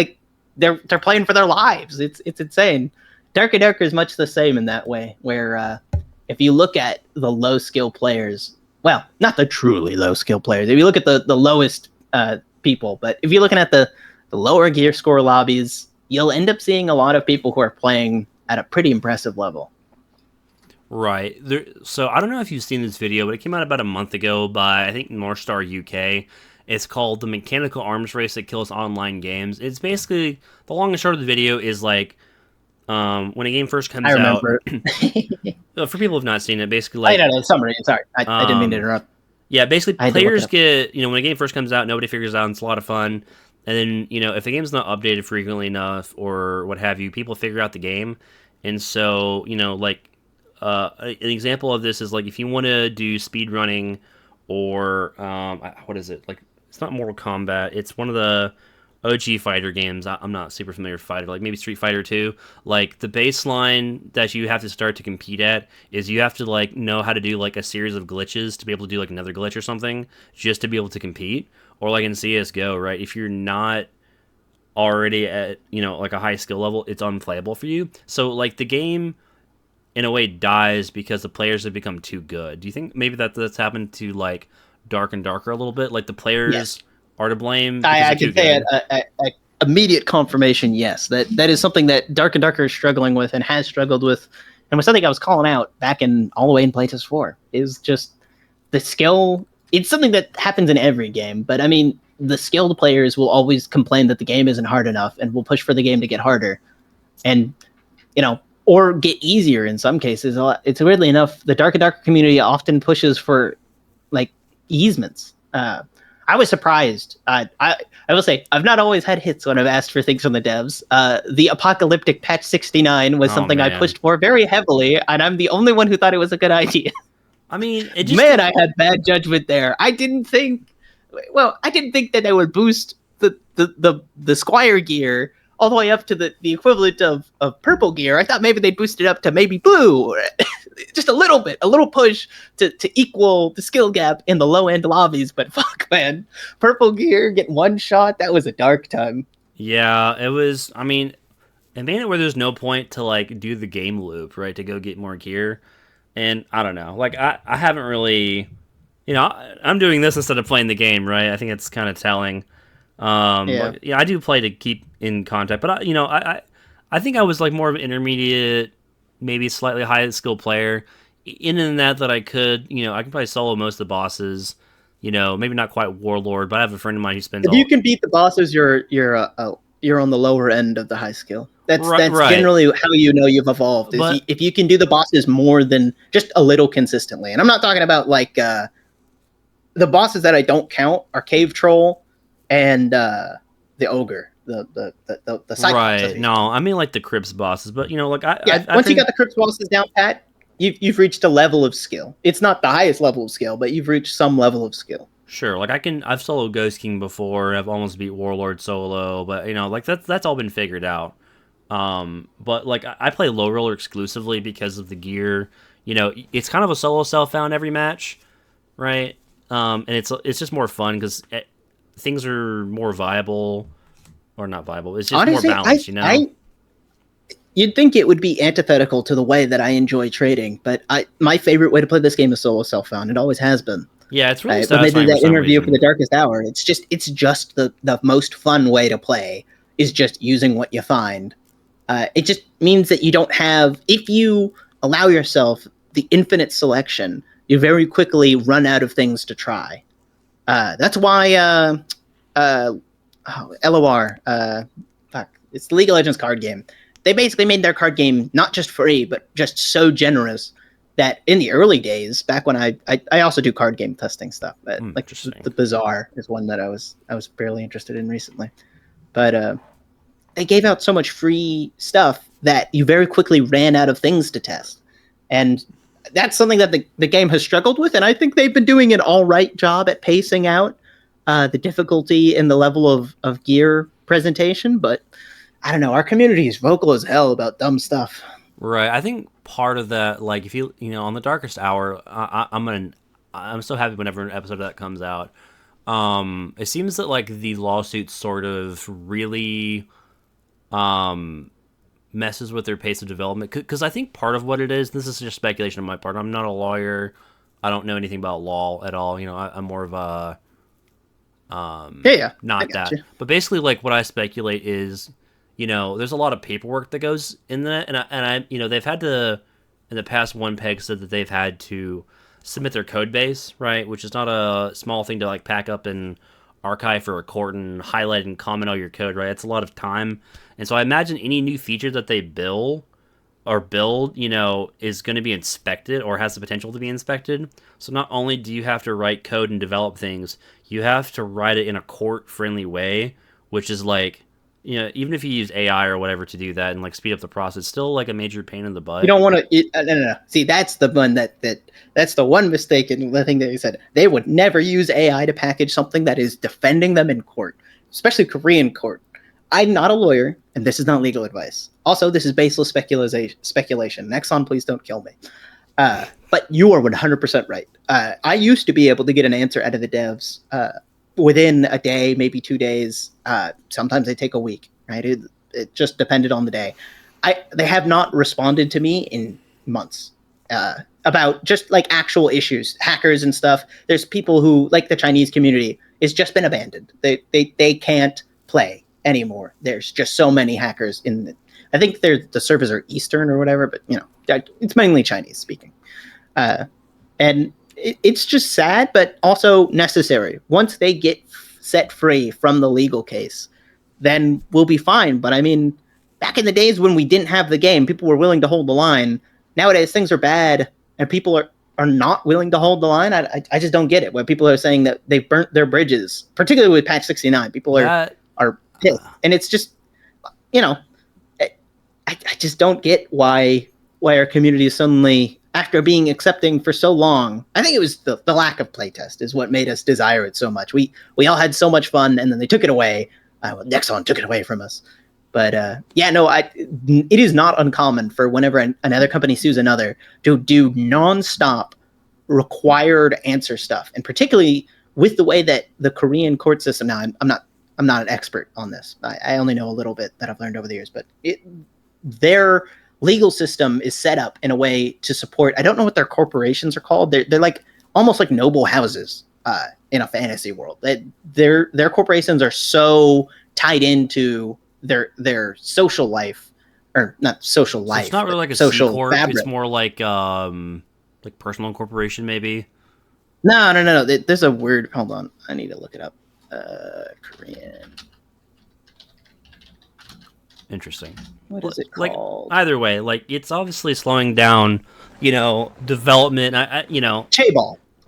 they're playing for their lives. It's insane. Dark and Darker is much the same in that way, where if you look at the low-skill players, well, not the truly low-skill players. If you look at the lowest people, but if you're looking at the lower gear score lobbies, you'll end up seeing a lot of people who are playing at a pretty impressive level. Right. So I don't know if you've seen this video, but it came out about a month ago by I think North Star UK. It's called the Mechanical Arms Race That Kills Online Games. It's basically the long and short of the video is like when a game first I comes out. remember it. For people who've not seen it, basically I like know the summary. Sorry, I didn't mean to um, interrupt. yeah, basically I had to look it players up. get when a game first comes out, nobody figures it out. And it's a lot of fun, and then if the game's not updated frequently enough or what have you, people figure out the game, and so like an example of this is like if you want to do speed running or what is it like? It's not Mortal Kombat. It's one of the OG fighter games. I'm not super familiar with fighter, like maybe Street Fighter 2. Like the baseline that you have to start to compete at is you have to like know how to do like a series of glitches to be able to do like another glitch or something just to be able to compete. Or like in CS:GO, right? If you're not already at like a high skill level, it's unplayable for you. So like the game in a way dies because the players have become too good. Do you think maybe that's happened to like Dark and Darker a little bit? Like the players Yes. are to blame because I they're can too say good. a immediate confirmation. Yes, that is something that Dark and Darker is struggling with and has struggled with, and was something I was calling out back in all the way in Playtest 4. Is just the skill. It's something that happens in every game, but I mean, the skilled players will always complain that the game isn't hard enough and will push for the game to get harder, and or get easier in some cases. It's weirdly enough, the Dark and Darker community often pushes for like easements. I was surprised. I will say I've not always had hits when I've asked for things from the devs. The apocalyptic patch 69 was Oh, something I man. pushed for very heavily, and I'm the only one who thought it was a good idea. I mean, it just Man, I had bad judgment there. I didn't think. Well, I didn't think that they would boost the Squire gear all the way up to the equivalent of purple gear. I thought maybe they'd boost it up to maybe blue, just a little bit, a little push to equal the skill gap in the low end lobbies. But fuck, man, purple gear get one shot. That was a dark time. Yeah, it was. I mean, it made it where there's no point to like do the game loop, right? To go get more gear, and I don't know. Like I haven't really, I'm doing this instead of playing the game, right? I think it's kind of telling. Yeah. But, yeah, I do play to keep in contact, but I think I was like more of an intermediate, maybe slightly high skill player. In that I could, I can probably solo most of the bosses. Maybe not quite Warlord, but I have a friend of mine who spends If you can beat the bosses, you're on the lower end of the high skill. That's right. generally how you know you've evolved. But If you can do the bosses more than just a little consistently, and I'm not talking about like the bosses that I don't count are Cave Troll and the Ogre, the Cyclops. right, no, I mean like the Crips bosses, but like I Once you think got the Crypt bosses down pat, you've reached a level of skill. It's not the highest level of skill, but you've reached some level of skill. sure, like I've soloed Ghost King before, I've almost beat Warlord solo, but like that's all been figured out. But like I play low roller exclusively because of the gear. It's kind of a solo self found every match, right? And it's just more fun because things are more viable, or not viable. It's just Honestly, more balanced, you'd think it would be antithetical to the way that I enjoy trading, but my favorite way to play this game is solo self found. It always has been. Yeah, it's really When they satisfying did for that some interview for reason. the Darkest Hour, it's just the most fun way to play is just using what you find. It just means that you don't have, if you allow yourself the infinite selection, you very quickly run out of things to try. That's why LOR, it's the League of Legends card game. They basically made their card game not just free, but just so generous that in the early days, back when I also do card game testing stuff, but like Interesting. the Bazaar is one that I was fairly interested in recently. But they gave out so much free stuff that you very quickly ran out of things to test. And that's something that the game has struggled with, and I think they've been doing an all right job at pacing out the difficulty and the level of gear presentation, but I don't know, our community is vocal as hell about dumb stuff. Right. I think part of that, like if on the Darkest Hour, I'm so happy whenever an episode of that comes out. It seems that like the lawsuit sort of really messes with their pace of development, because I think part of what it is, this is just speculation on my part. I'm not a lawyer. I don't know anything about law at all. I'm more of a Yeah, not that. you. But basically, like what I speculate is, there's a lot of paperwork that goes in that, and I they've had to in the past, one peg said that they've had to submit their code base, right, which is not a small thing to like pack up and archive for a court and highlight and comment all your code, right? It's a lot of time, and so I imagine any new feature that they build, is going to be inspected or has the potential to be inspected. So not only do you have to write code and develop things, you have to write it in a court-friendly way, which is like, even if you use AI or whatever to do that and like speed up the process, it's still like a major pain in the butt. You don't want to. No. See, that's the one that's the one mistake in the thing that you said. They would never use AI to package something that is defending them in court, especially Korean court. I'm not a lawyer, and this is not legal advice. Also, this is baseless speculation. Nexon, please don't kill me. But you are 100% right. I used to be able to get an answer out of the devs within a day, maybe 2 days. Sometimes they take a week, right? It just depended on the day. They have not responded to me in months about just like actual issues, hackers and stuff. There's people who, like the Chinese community, is just been abandoned. They can't play anymore. There's just so many hackers I think the servers are Eastern or whatever, but it's mainly Chinese speaking. And it's just sad, but also necessary. Once they get set free from the legal case, then we'll be fine. But I mean, back in the days when we didn't have the game, people were willing to hold the line. Nowadays, things are bad, and people are not willing to hold the line. I just don't get it. When people are saying that they've burnt their bridges, particularly with patch 69, people are pissed. And it's just, I just don't get why our community is suddenly, after being accepting for so long, I think it was the lack of playtest is what made us desire it so much. We all had so much fun, and then they took it away. Nexon took it away from us. But it is not uncommon for whenever another company sues another to do nonstop required answer stuff, and particularly with the way that the Korean court system now. I'm not an expert on this. I only know a little bit that I've learned over the years, but their legal system is set up in a way to support. I don't know what their corporations are called. They're like almost like noble houses in a fantasy world. Their corporations are so tied into their social life, or not social life. It's not really like a social C corp. Fabric. It's more like personal incorporation, maybe. No. There's a word. Hold on, I need to look it up. Korean. Interesting. What is it called? Either way, it's obviously slowing down, development.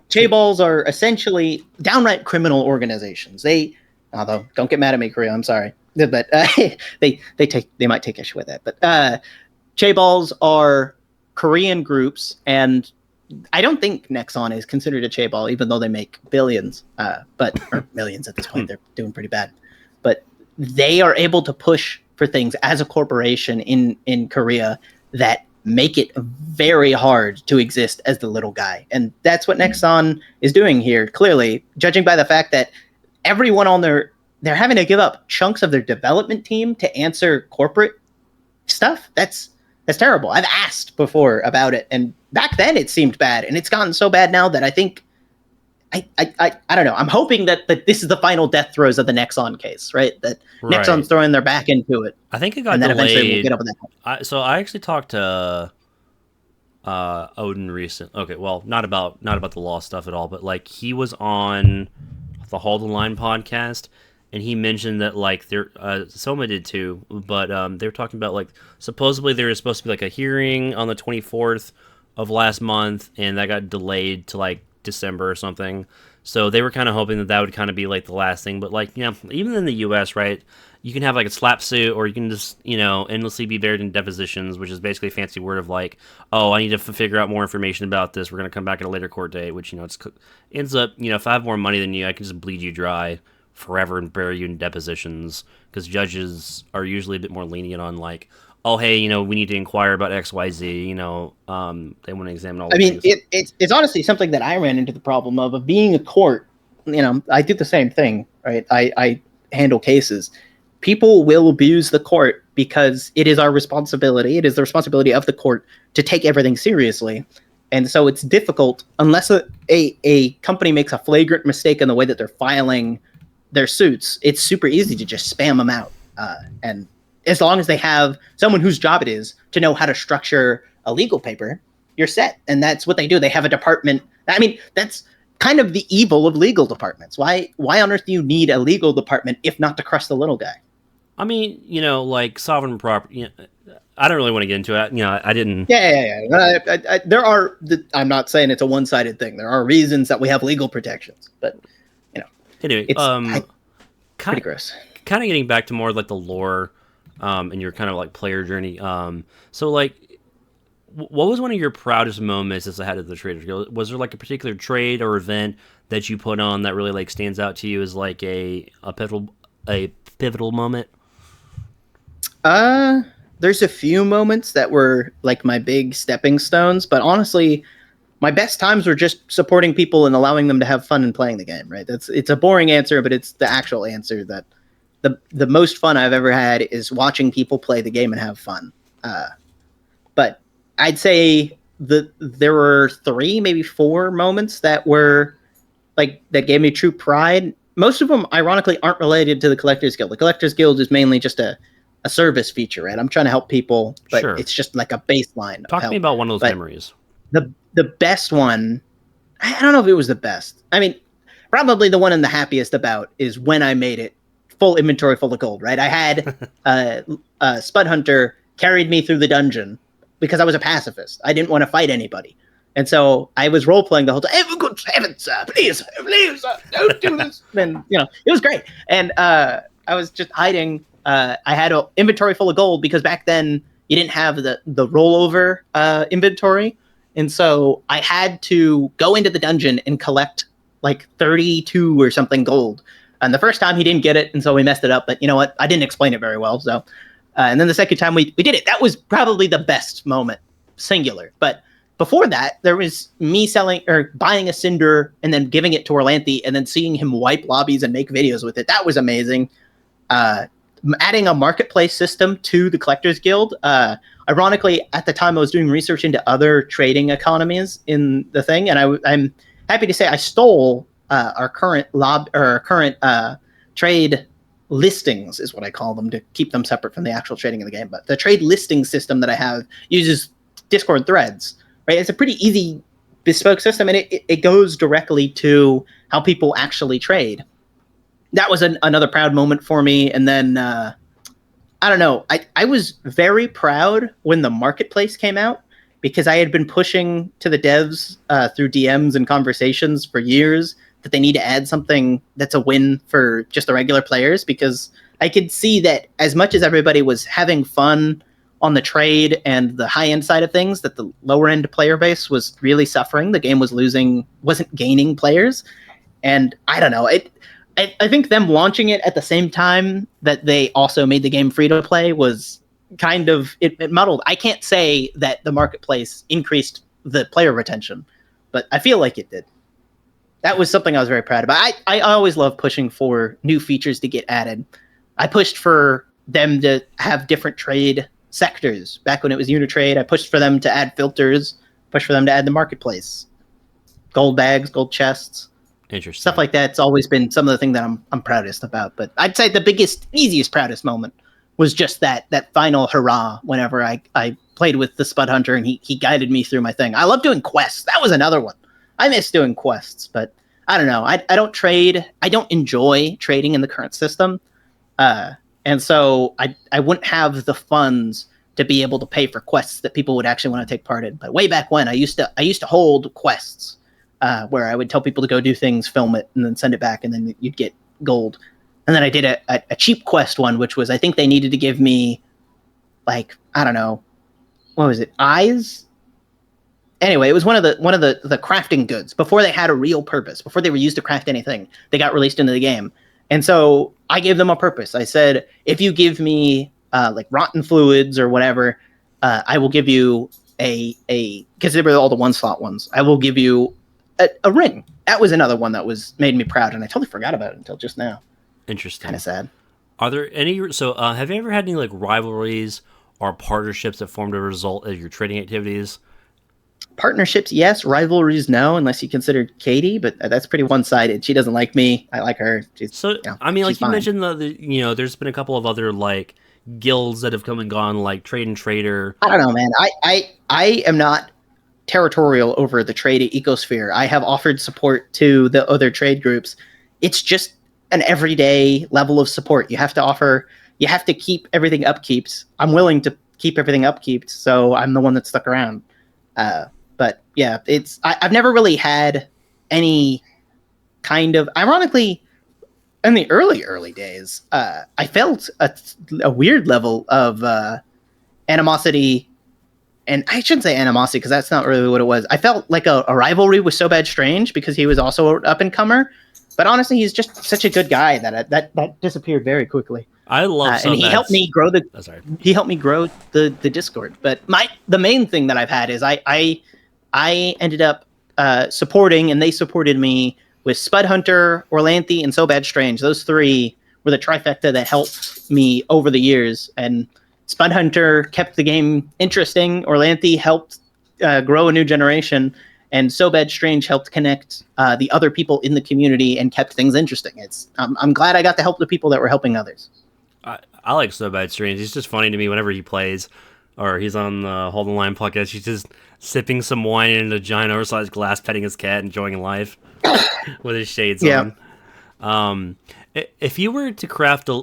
Chaebols are essentially downright criminal organizations. Although don't get mad at me, Korea. I'm sorry, but they might take issue with that. But chaebols are Korean groups, and I don't think Nexon is considered a chaebol, even though they make billions, or millions at this point. They're doing pretty bad. But they are able to push for things as a corporation in Korea that make it very hard to exist as the little guy. And that's what Nexon is doing here, clearly, judging by the fact that everyone on they're having to give up chunks of their development team to answer corporate stuff. That's terrible. I've asked before about it, and back then it seemed bad, and it's gotten so bad now that I think I don't know. I'm hoping that this is the final death throes of the Nexon case, right? That Nexon's throwing their back into it. I think it got delayed. Eventually we'll get over that. So I actually talked to Odin recently. Okay, well, not about the law stuff at all, but he was on the Hold the Line podcast, and he mentioned that Soma did too, but they were talking about supposedly there was supposed to be a hearing on the 24th of last month, and that got delayed to December or something. So they were kind of hoping that would kind of be the last thing. But even in the U.S., right, you can have a slap suit, or you can just endlessly be buried in depositions, which is basically a fancy word of I need to figure out more information about this. We're going to come back at a later court date, which ends up if I have more money than you, I can just bleed you dry forever and bury you in depositions, because judges are usually a bit more lenient on oh, hey, we need to inquire about XYZ, they want to examine all the things. It's honestly something that I ran into the problem of being a court. I do the same thing, right? I handle cases. People will abuse the court because it is our responsibility. It is the responsibility of the court to take everything seriously. And so it's difficult, unless a company makes a flagrant mistake in the way that they're filing their suits, it's super easy to just spam them out. And as long as they have someone whose job it is to know how to structure a legal paper, you're set. And that's what they do. They have a department. I mean, that's kind of the evil of legal departments. Why on earth do you need a legal department if not to crush the little guy? I mean, like sovereign property. I don't really want to get into it. I didn't. Yeah. There are. I'm not saying it's a one-sided thing. There are reasons that we have legal protections, but Anyway, it's pretty gross. Kind of getting back to more like the lore, and your kind of like player journey. So like, what was one of your proudest moments as the head of the Traders Guild? Was there like a particular trade or event that you put on that really like stands out to you as like a pivotal moment? There's a few moments that were like my big stepping stones, but honestly, my best times were just supporting people and allowing them to have fun and playing the game, right? It's a boring answer, but it's the actual answer. That the most fun I've ever had is watching people play the game and have fun. But I'd say there were 3, maybe 4 moments that were like that gave me true pride. Most of them, ironically, aren't related to the Collectors Guild. The Collectors Guild is mainly just a service feature, right? I'm trying to help people, but Sure. It's just like a baseline. Talk to me about one of those memories. The best one, I don't know if it was the best. I mean, probably the one I'm the happiest about is when I made it full inventory full of gold, right? I had Spud Hunter carried me through the dungeon because I was a pacifist. I didn't want to fight anybody. And so I was role-playing the whole time. Hey, for good heavens, sir, please, don't do this. And, it was great. And I was just hiding. I had an inventory full of gold because back then you didn't have the rollover inventory. And so I had to go into the dungeon and collect like 32 or something gold. And the first time he didn't get it, and so we messed it up. But you know what? I didn't explain it very well. So, and then the second time we did it. That was probably the best moment, singular. But before that, there was me selling or buying a Cinder and then giving it to Orlanthi and then seeing him wipe lobbies and make videos with it. That was amazing. Adding a marketplace system to the Collectors Guild. Ironically, at the time I was doing research into other trading economies in the thing, and I'm happy to say I stole our current trade listings, is what I call them, to keep them separate from the actual trading of the game. But the trade listing system that I have uses Discord threads, right? It's a pretty easy bespoke system, and it goes directly to how people actually trade. That was another proud moment for me. And then, I don't know, I was very proud when the marketplace came out because I had been pushing to the devs through DMs and conversations for years that they need to add something that's a win for just the regular players, because I could see that as much as everybody was having fun on the trade and the high-end side of things, that the lower-end player base was really suffering. The game wasn't gaining players. And I don't know, I think them launching it at the same time that they also made the game free to play was kind of, it muddled. I can't say that the marketplace increased the player retention, but I feel like it did. That was something I was very proud about. I always love pushing for new features to get added. I pushed for them to have different trade sectors back when it was Unitrade. I pushed for them to add filters, pushed for them to add the marketplace, gold bags, gold chests. Interesting. Stuff like that's always been some of the thing that I'm proudest about. But I'd say the biggest, easiest, proudest moment was just that final hurrah whenever I played with the Spud Hunter and he guided me through my thing. I love doing quests. That was another one. I miss doing quests, but I don't know. I don't trade. I don't enjoy trading in the current system. And so I wouldn't have the funds to be able to pay for quests that people would actually want to take part in. But way back when, I used to hold quests where I would tell people to go do things, film it, and then send it back, and then you'd get gold. And then I did a cheap quest one, which was, I think they needed to give me, like, I don't know, what was it, eyes? Anyway, it was one of the crafting goods before they had a real purpose, before they were used to craft anything. They got released into the game. And so I gave them a purpose. I said, if you give me like rotten fluids or whatever, I will give you because they were all the one slot ones, I will give you a ring. That was another one that made me proud, and I totally forgot about it until just now. Interesting. Kind of sad. Are there any? So, have you ever had any like rivalries or partnerships that formed a result of your trading activities? Partnerships, yes. Rivalries, no, unless you consider Katie, but that's pretty one-sided. She doesn't like me. I like her. I mean, like you mentioned, there's been a couple of other like guilds that have come and gone, like Trade and Trader. I don't know, man. I am not territorial over the trade ecosphere. I have offered support to the other trade groups. It's just an everyday level of support. You have to keep everything upkeeps. I'm willing to keep everything upkeeped, so I'm the one that stuck around. But yeah, I've never really had any kind of, ironically, in the early days, I felt a weird level of animosity. And I shouldn't say animosity because that's not really what it was. I felt like a rivalry with So Bad Strange because he was also an up-and-comer. But honestly, he's just such a good guy that disappeared very quickly. I love and he helped me grow he helped me grow the Discord. But the main thing that I've had is I ended up supporting, and they supported me with Spud Hunter, Orlanthi, and So Bad Strange. Those three were the trifecta that helped me over the years. And Spud Hunter kept the game interesting. Orlanthi helped grow a new generation, and So Bad Strange helped connect the other people in the community and kept things interesting. I'm glad I got to help the people that were helping others. I like So Bad Strange. He's just funny to me whenever he plays, or he's on the Hold the Line podcast. He's just sipping some wine in a giant oversized glass, petting his cat, enjoying life with his shades on. If you were to craft a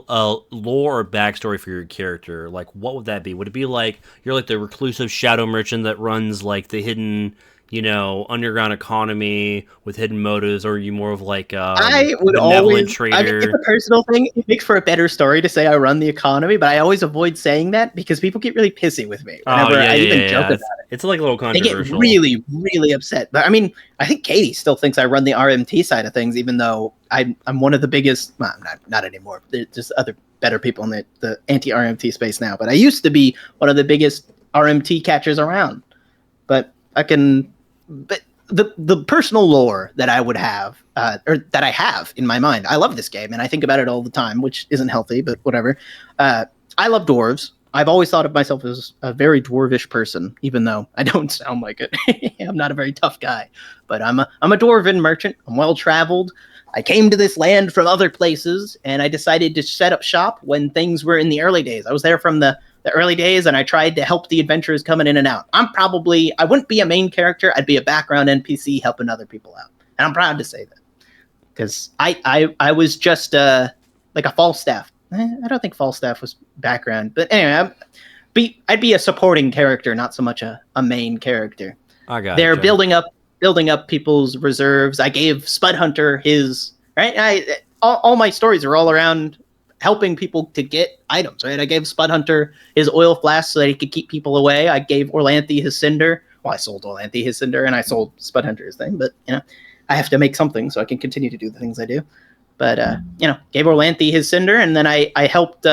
lore or backstory for your character, like what would that be? Would it be like you're like the reclusive shadow merchant that runs like the hidden, underground economy with hidden motives, or are you more of like I would benevolent always, trader? it's a personal thing. It makes for a better story to say I run the economy, but I always avoid saying that because people get really pissy with me whenever I even joke about it. It's like a little controversial. They get really, really upset. But I mean, I think Katie still thinks I run the RMT side of things, even though I'm one of the biggest. Well, not anymore. There's just other better people in the anti-RMT space now. But I used to be one of the biggest RMT catchers around. But the personal lore that I would have, or that I have in my mind, I love this game and I think about it all the time, which isn't healthy, but whatever. I love dwarves. I've always thought of myself as a very dwarvish person, even though I don't sound like it. I'm not a very tough guy, but I'm a dwarven merchant. I'm well traveled. I came to this land from other places, and I decided to set up shop when things were in the early days. I was there from the early days, and I tried to help the adventurers coming in and out. I wouldn't be a main character. I'd be a background NPC helping other people out. And I'm proud to say that. Because I was just like a Falstaff. I don't think Falstaff was background. But anyway, I'd be a supporting character, not so much a main character. I got They're building up people's reserves. I gave Spud Hunter his... Right? All my stories are all around helping people to get items, right? I gave Spud Hunter his oil flask so that he could keep people away. I gave Orlanthi his cinder. Well, I sold Orlanthi his cinder, and I sold Spud Hunter his thing, but, I have to make something so I can continue to do the things I do. But, gave Orlanthi his cinder, and then I helped...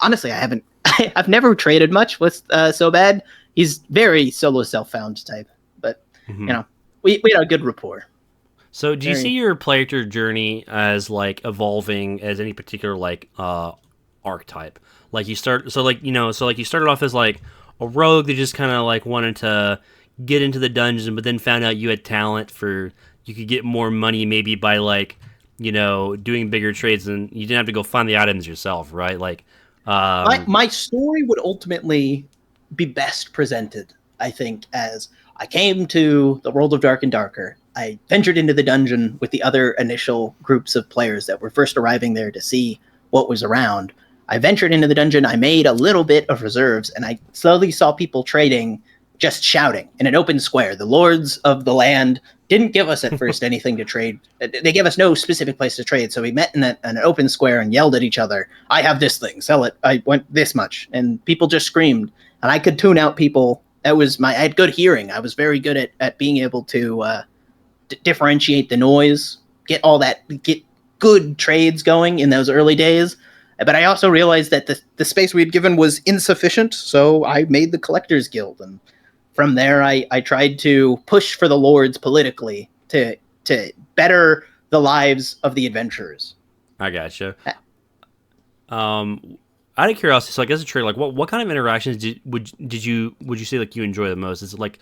honestly, I've never traded much with So Bad. He's very solo self-found type, but, we had a good rapport. So do you see your player journey as like evolving as any particular like archetype? Like you started off as like a rogue that just kind of like wanted to get into the dungeon, but then found out you had talent you could get more money maybe by like, doing bigger trades, and you didn't have to go find the items yourself, right? Like my story would ultimately be best presented, I think, as I came to the world of Dark and Darker. I ventured into the dungeon with the other initial groups of players that were first arriving there to see what was around. I ventured into the dungeon. I made a little bit of reserves, and I slowly saw people trading, just shouting in an open square. The lords of the land didn't give us at first anything to trade. They gave us no specific place to trade. So we met in an open square and yelled at each other. I have this thing, sell it. I want this much. And people just screamed, and I could tune out people. I had good hearing. I was very good at being able to differentiate the noise, get good trades going in those early days. But I also realized that the space we had given was insufficient, so I made the Collectors Guild, and from there I tried to push for the lords politically to better the lives of the adventurers. I gotcha. Out of curiosity, so like as a trader, like what kind of interactions would you say like you enjoy the most? Is it like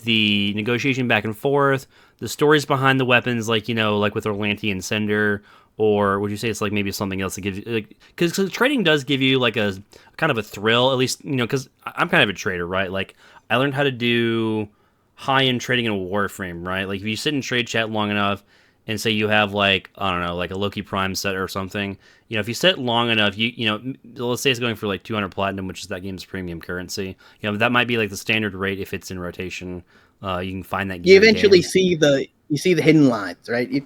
the negotiation back and forth, the stories behind the weapons, like like with Orlanthi and Cinder, or would you say it's like maybe something else that gives you like, because trading does give you like a kind of a thrill, at least because I'm kind of a trader, right? Like I learned how to do high end trading in Warframe, right? Like if you sit in trade chat long enough and say you have like, I don't know, like a Loki Prime set or something, if you sit long enough, let's say it's going for like 200 platinum, which is that game's premium currency. That might be like the standard rate if it's in rotation. You can find that gear. You eventually see the hidden lines, right?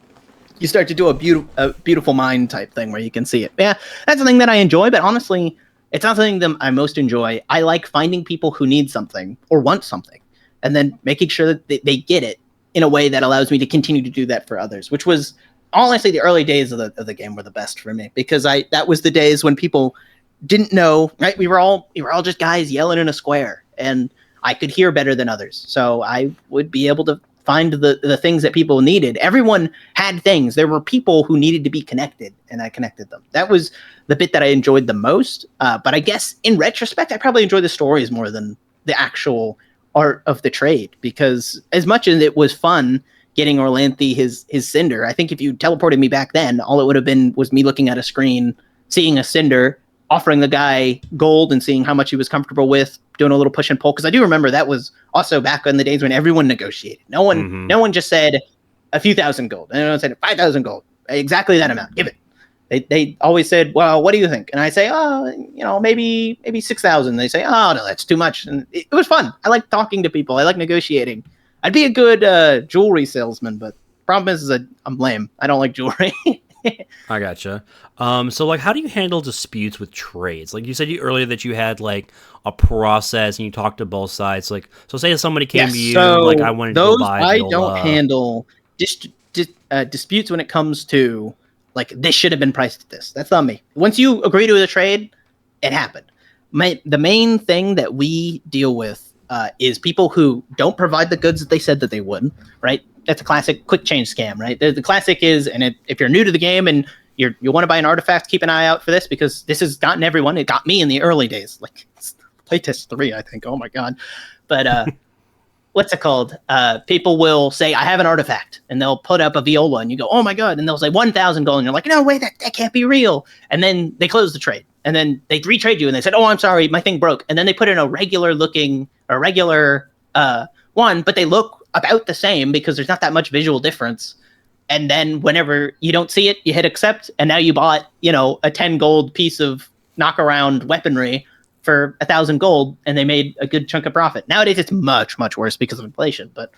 You start to do a beautiful mind type thing where you can see it. Yeah, that's the thing that I enjoy, but honestly, it's not something that I most enjoy. I like finding people who need something or want something, and then making sure that they get it in a way that allows me to continue to do that for others, which was honestly the early days of the game were the best for me, because that was the days when people didn't know, right? We were all just guys yelling in a square, and I could hear better than others. So I would be able to find the things that people needed. Everyone had things. There were people who needed to be connected, and I connected them. That was the bit that I enjoyed the most. But I guess in retrospect, I probably enjoy the stories more than the actual art of the trade, because as much as it was fun getting Orlanthe his Cinder, I think if you teleported me back then, all it would have been was me looking at a screen, seeing a Cinder, offering the guy gold and seeing how much he was comfortable with, doing a little push and pull. Because I do remember that was also back in the days when everyone negotiated. No one just said a few thousand gold. And everyone said 5,000 gold. Exactly that amount. Give it. They always said, well, what do you think? And I say, maybe 6,000. They say, oh, no, that's too much. And it was fun. I like talking to people. I like negotiating. I'd be a good jewelry salesman, but problem is I'm lame. I don't like jewelry. I gotcha. So like, how do you handle disputes with trades? Like you said earlier that you had like a process and you talked to both sides. Like, so say somebody came to you, like I wanted to go buy. I don't handle disputes when it comes to like, this should have been priced at this. That's not me. Once you agree to the trade, it happened. The main thing that we deal with is people who don't provide the goods that they said that they would, right? That's a classic quick change scam, right? The classic is, and if you're new to the game and you want to buy an artifact, keep an eye out for this, because this has gotten everyone. It got me in the early days, like playtest 3, I think. Oh my God. But what's it called? People will say, I have an artifact, and they'll put up a viola, and you go, oh my God. And they'll say 1,000 gold. And you're like, no, wait, that can't be real. And then they close the trade. And then they retrade you, and they said, oh, I'm sorry, my thing broke. And then they put in a regular one, but they look about the same because there's not that much visual difference. And then whenever you don't see it, you hit accept, and now you bought, a 10 gold piece of knockaround weaponry for 1,000 gold, and they made a good chunk of profit. Nowadays, it's much, much worse because of inflation. But,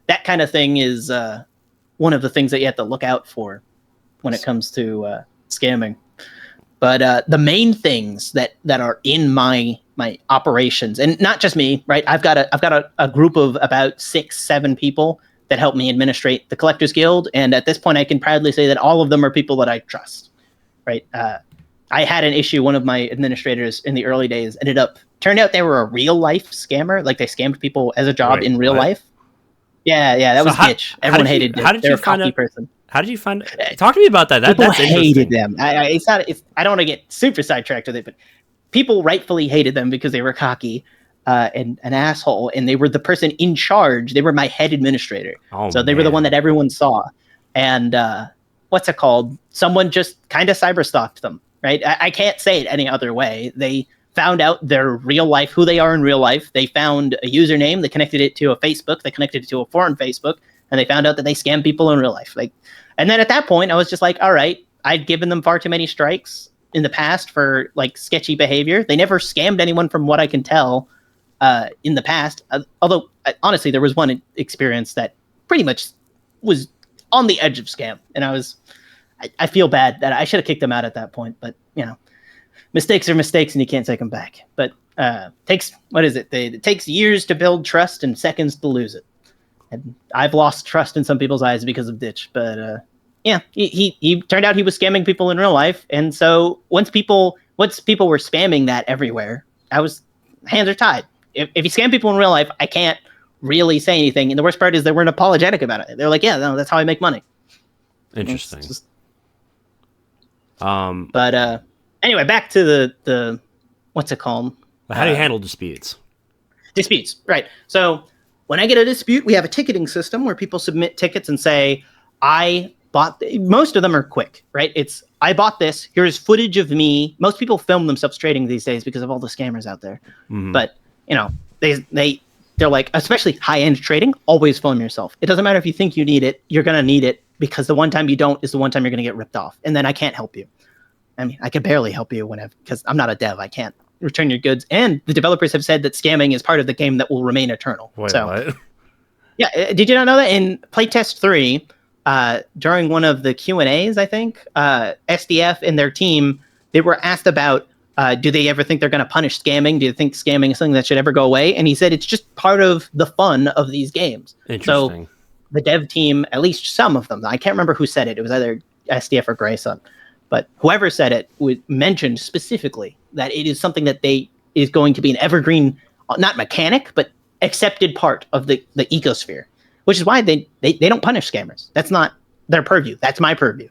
that kind of thing is one of the things that you have to look out for when it comes to scamming. But the main things that are in my operations, and not just me, right? I've got a group of about 6-7 people that help me administrate the Collectors Guild, and at this point, I can proudly say that all of them are people that I trust, right? I had an issue. One of my administrators in the early days turned out they were a real life scammer, like they scammed people as a job in real life. Yeah, that was Ditch. Everyone hated Ditch. They're a cocky person. How did you find? Talk to me about that. People hated them. I don't want to get super sidetracked with it, but people rightfully hated them because they were cocky and an asshole, and they were the person in charge. They were my head administrator, they were the one that everyone saw. And what's it called? Someone just kind of cyberstalked them, right? I can't say it any other way. They found out their real life, who they are in real life. They found a username. They connected it to a Facebook. They connected it to a foreign Facebook, and they found out that they scam people in real life. And then at that point, I was just like, all right, I'd given them far too many strikes in the past for like sketchy behavior. They never scammed anyone from what I can tell in the past. Although, honestly, there was one experience that pretty much was on the edge of scam. And I feel bad that I should have kicked them out at that point. But, mistakes are mistakes and you can't take them back. But it takes years to build trust and seconds to lose it. And I've lost trust in some people's eyes because of Ditch, but he turned out he was scamming people in real life, and so once people were spamming that everywhere, hands are tied. If you scam people in real life, I can't really say anything, and the worst part is they weren't apologetic about it. They're like, yeah, no, that's how I make money. Interesting. But anyway, back to the what's it called? How do you handle disputes? Disputes, right? So when I get a dispute, we have a ticketing system where people submit tickets and say, most of them are quick, right? I bought this. Here's footage of me. Most people film themselves trading these days because of all the scammers out there. Mm-hmm. But, they're they're like, especially high-end trading, always film yourself. It doesn't matter if you think you need it, you're going to need it, because the one time you don't is the one time you're going to get ripped off. And then I can't help you. I mean, I can barely help you because I'm not a dev. I can't return your goods. And the developers have said that scamming is part of the game that will remain eternal. Wait, so, what? Yeah, did you not know that in Playtest 3, during one of the Q&As, I think, SDF and their team, they were asked about, do they ever think they're going to punish scamming? Do you think scamming is something that should ever go away? And he said it's just part of the fun of these games. Interesting. So the dev team, at least some of them, I can't remember who said it. It was either SDF or Grayson. But whoever said it mentioned specifically that it is something that is going to be an evergreen, not mechanic, but accepted part of the ecosphere, which is why they don't punish scammers. That's not their purview. That's my purview.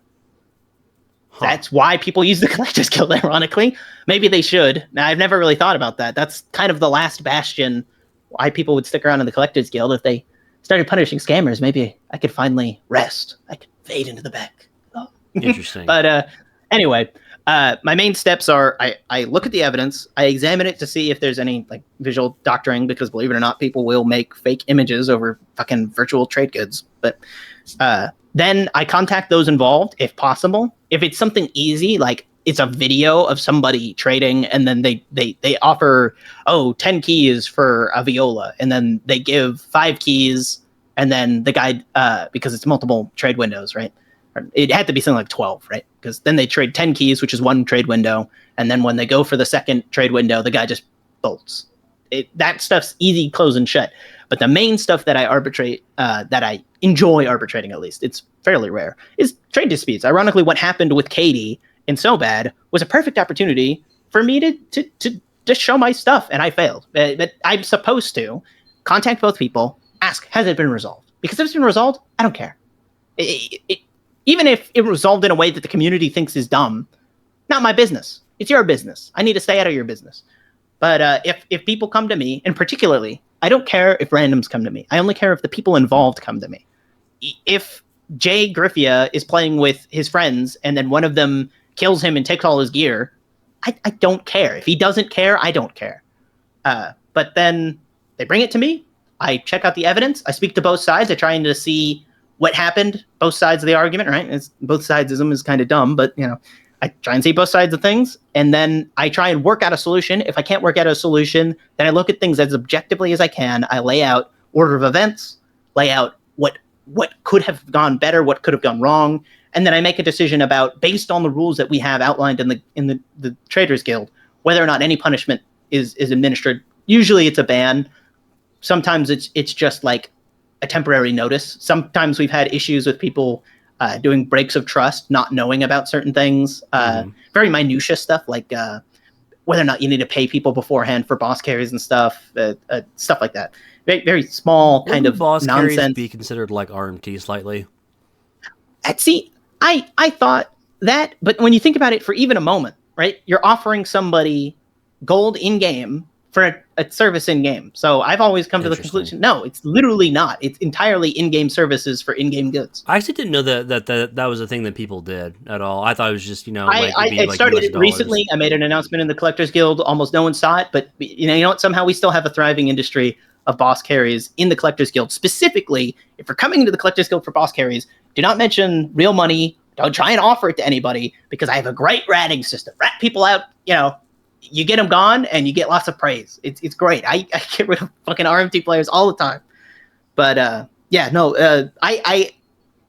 Huh. That's why people use the Collectors Guild, ironically. Maybe they should. Now, I've never really thought about that. That's kind of the last bastion why people would stick around in the Collectors Guild. If they started punishing scammers, maybe I could finally rest. I could fade into the back. Oh. Interesting. But anyway, my main steps are I look at the evidence, I examine it to see if there's any like visual doctoring, because believe it or not, people will make fake images over fucking virtual trade goods. But then I contact those involved if possible. If it's something easy, like it's a video of somebody trading and then they offer 10 keys for a viola, and then they give 5 keys, and then the guy because it's multiple trade windows, right? It had to be something like 12, right? Because then they trade 10 keys, which is 1 trade window. And then when they go for the second trade window, the guy just bolts. That stuff's easy, close and shut. But the main stuff that I arbitrate, that I enjoy arbitrating, at least, it's fairly rare, is trade disputes. Ironically, what happened with Katie in So Bad was a perfect opportunity for me to just show my stuff, and I failed. But I'm supposed to contact both people, ask, has it been resolved? Because if it's been resolved, I don't care. Even if it resolved in a way that the community thinks is dumb, not my business. It's your business. I need to stay out of your business. But if people come to me, and particularly, I don't care if randoms come to me. I only care if the people involved come to me. If Jay Griffia is playing with his friends and then one of them kills him and takes all his gear, I don't care. If he doesn't care, I don't care. But then they bring it to me. I check out the evidence. I speak to both sides. I try to see what happened, both sides of the argument, right? Both sidesism is kind of dumb, but I try and see both sides of things, and then I try and work out a solution. If I can't work out a solution, then I look at things as objectively as I can. I lay out order of events, lay out what could have gone better, what could have gone wrong, and then I make a decision about, based on the rules that we have outlined in the Traders Guild, whether or not any punishment is administered. Usually it's a ban. Sometimes it's just like a temporary notice. Sometimes we've had issues with people doing breaks of trust, not knowing about certain things, very minutiae stuff, like whether or not you need to pay people beforehand for boss carries and stuff, stuff like that. Very, very small kind of boss nonsense. Carries be considered like RMT slightly? See, I thought that, but when you think about it for even a moment, right? You're offering somebody gold in game for a service in game. So I've always come to the conclusion, no, it's literally not. It's entirely in-game services for in-game goods. I actually didn't know that was a thing that people did at all. I thought it was just, I started it recently. I made an announcement in the Collectors Guild. Almost no one saw it, but you know what? Somehow we still have a thriving industry of boss carries in the Collectors Guild. Specifically, if you're coming into the Collectors Guild for boss carries, do not mention real money. Don't try and offer it to anybody, because I have a great ratting system. Rat people out, you get them gone and you get lots of praise. It's great. I get rid of fucking RMT players all the time. But I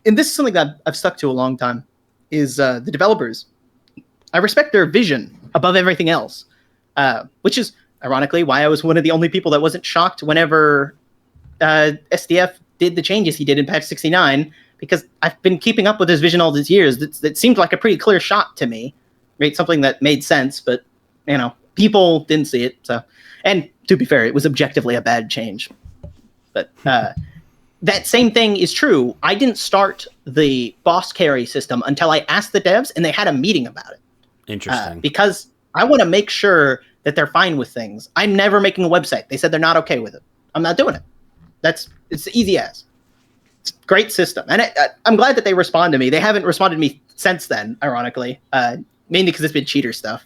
and this is something that I've stuck to a long time, is the developers. I respect their vision above everything else, which is ironically why I was one of the only people that wasn't shocked whenever SDF did the changes he did in patch 69, because I've been keeping up with his vision all these years. That seemed like a pretty clear shot to me, right? Something that made sense, but people didn't see it. So, and to be fair, it was objectively a bad change. But that same thing is true. I didn't start the boss carry system until I asked the devs, and they had a meeting about it. Interesting. Because I want to make sure that they're fine with things. I'm never making a website. They said they're not okay with it. I'm not doing it. It's easy as. It's a great system. And I'm glad that they respond to me. They haven't responded to me since then, ironically, mainly because it's been cheater stuff.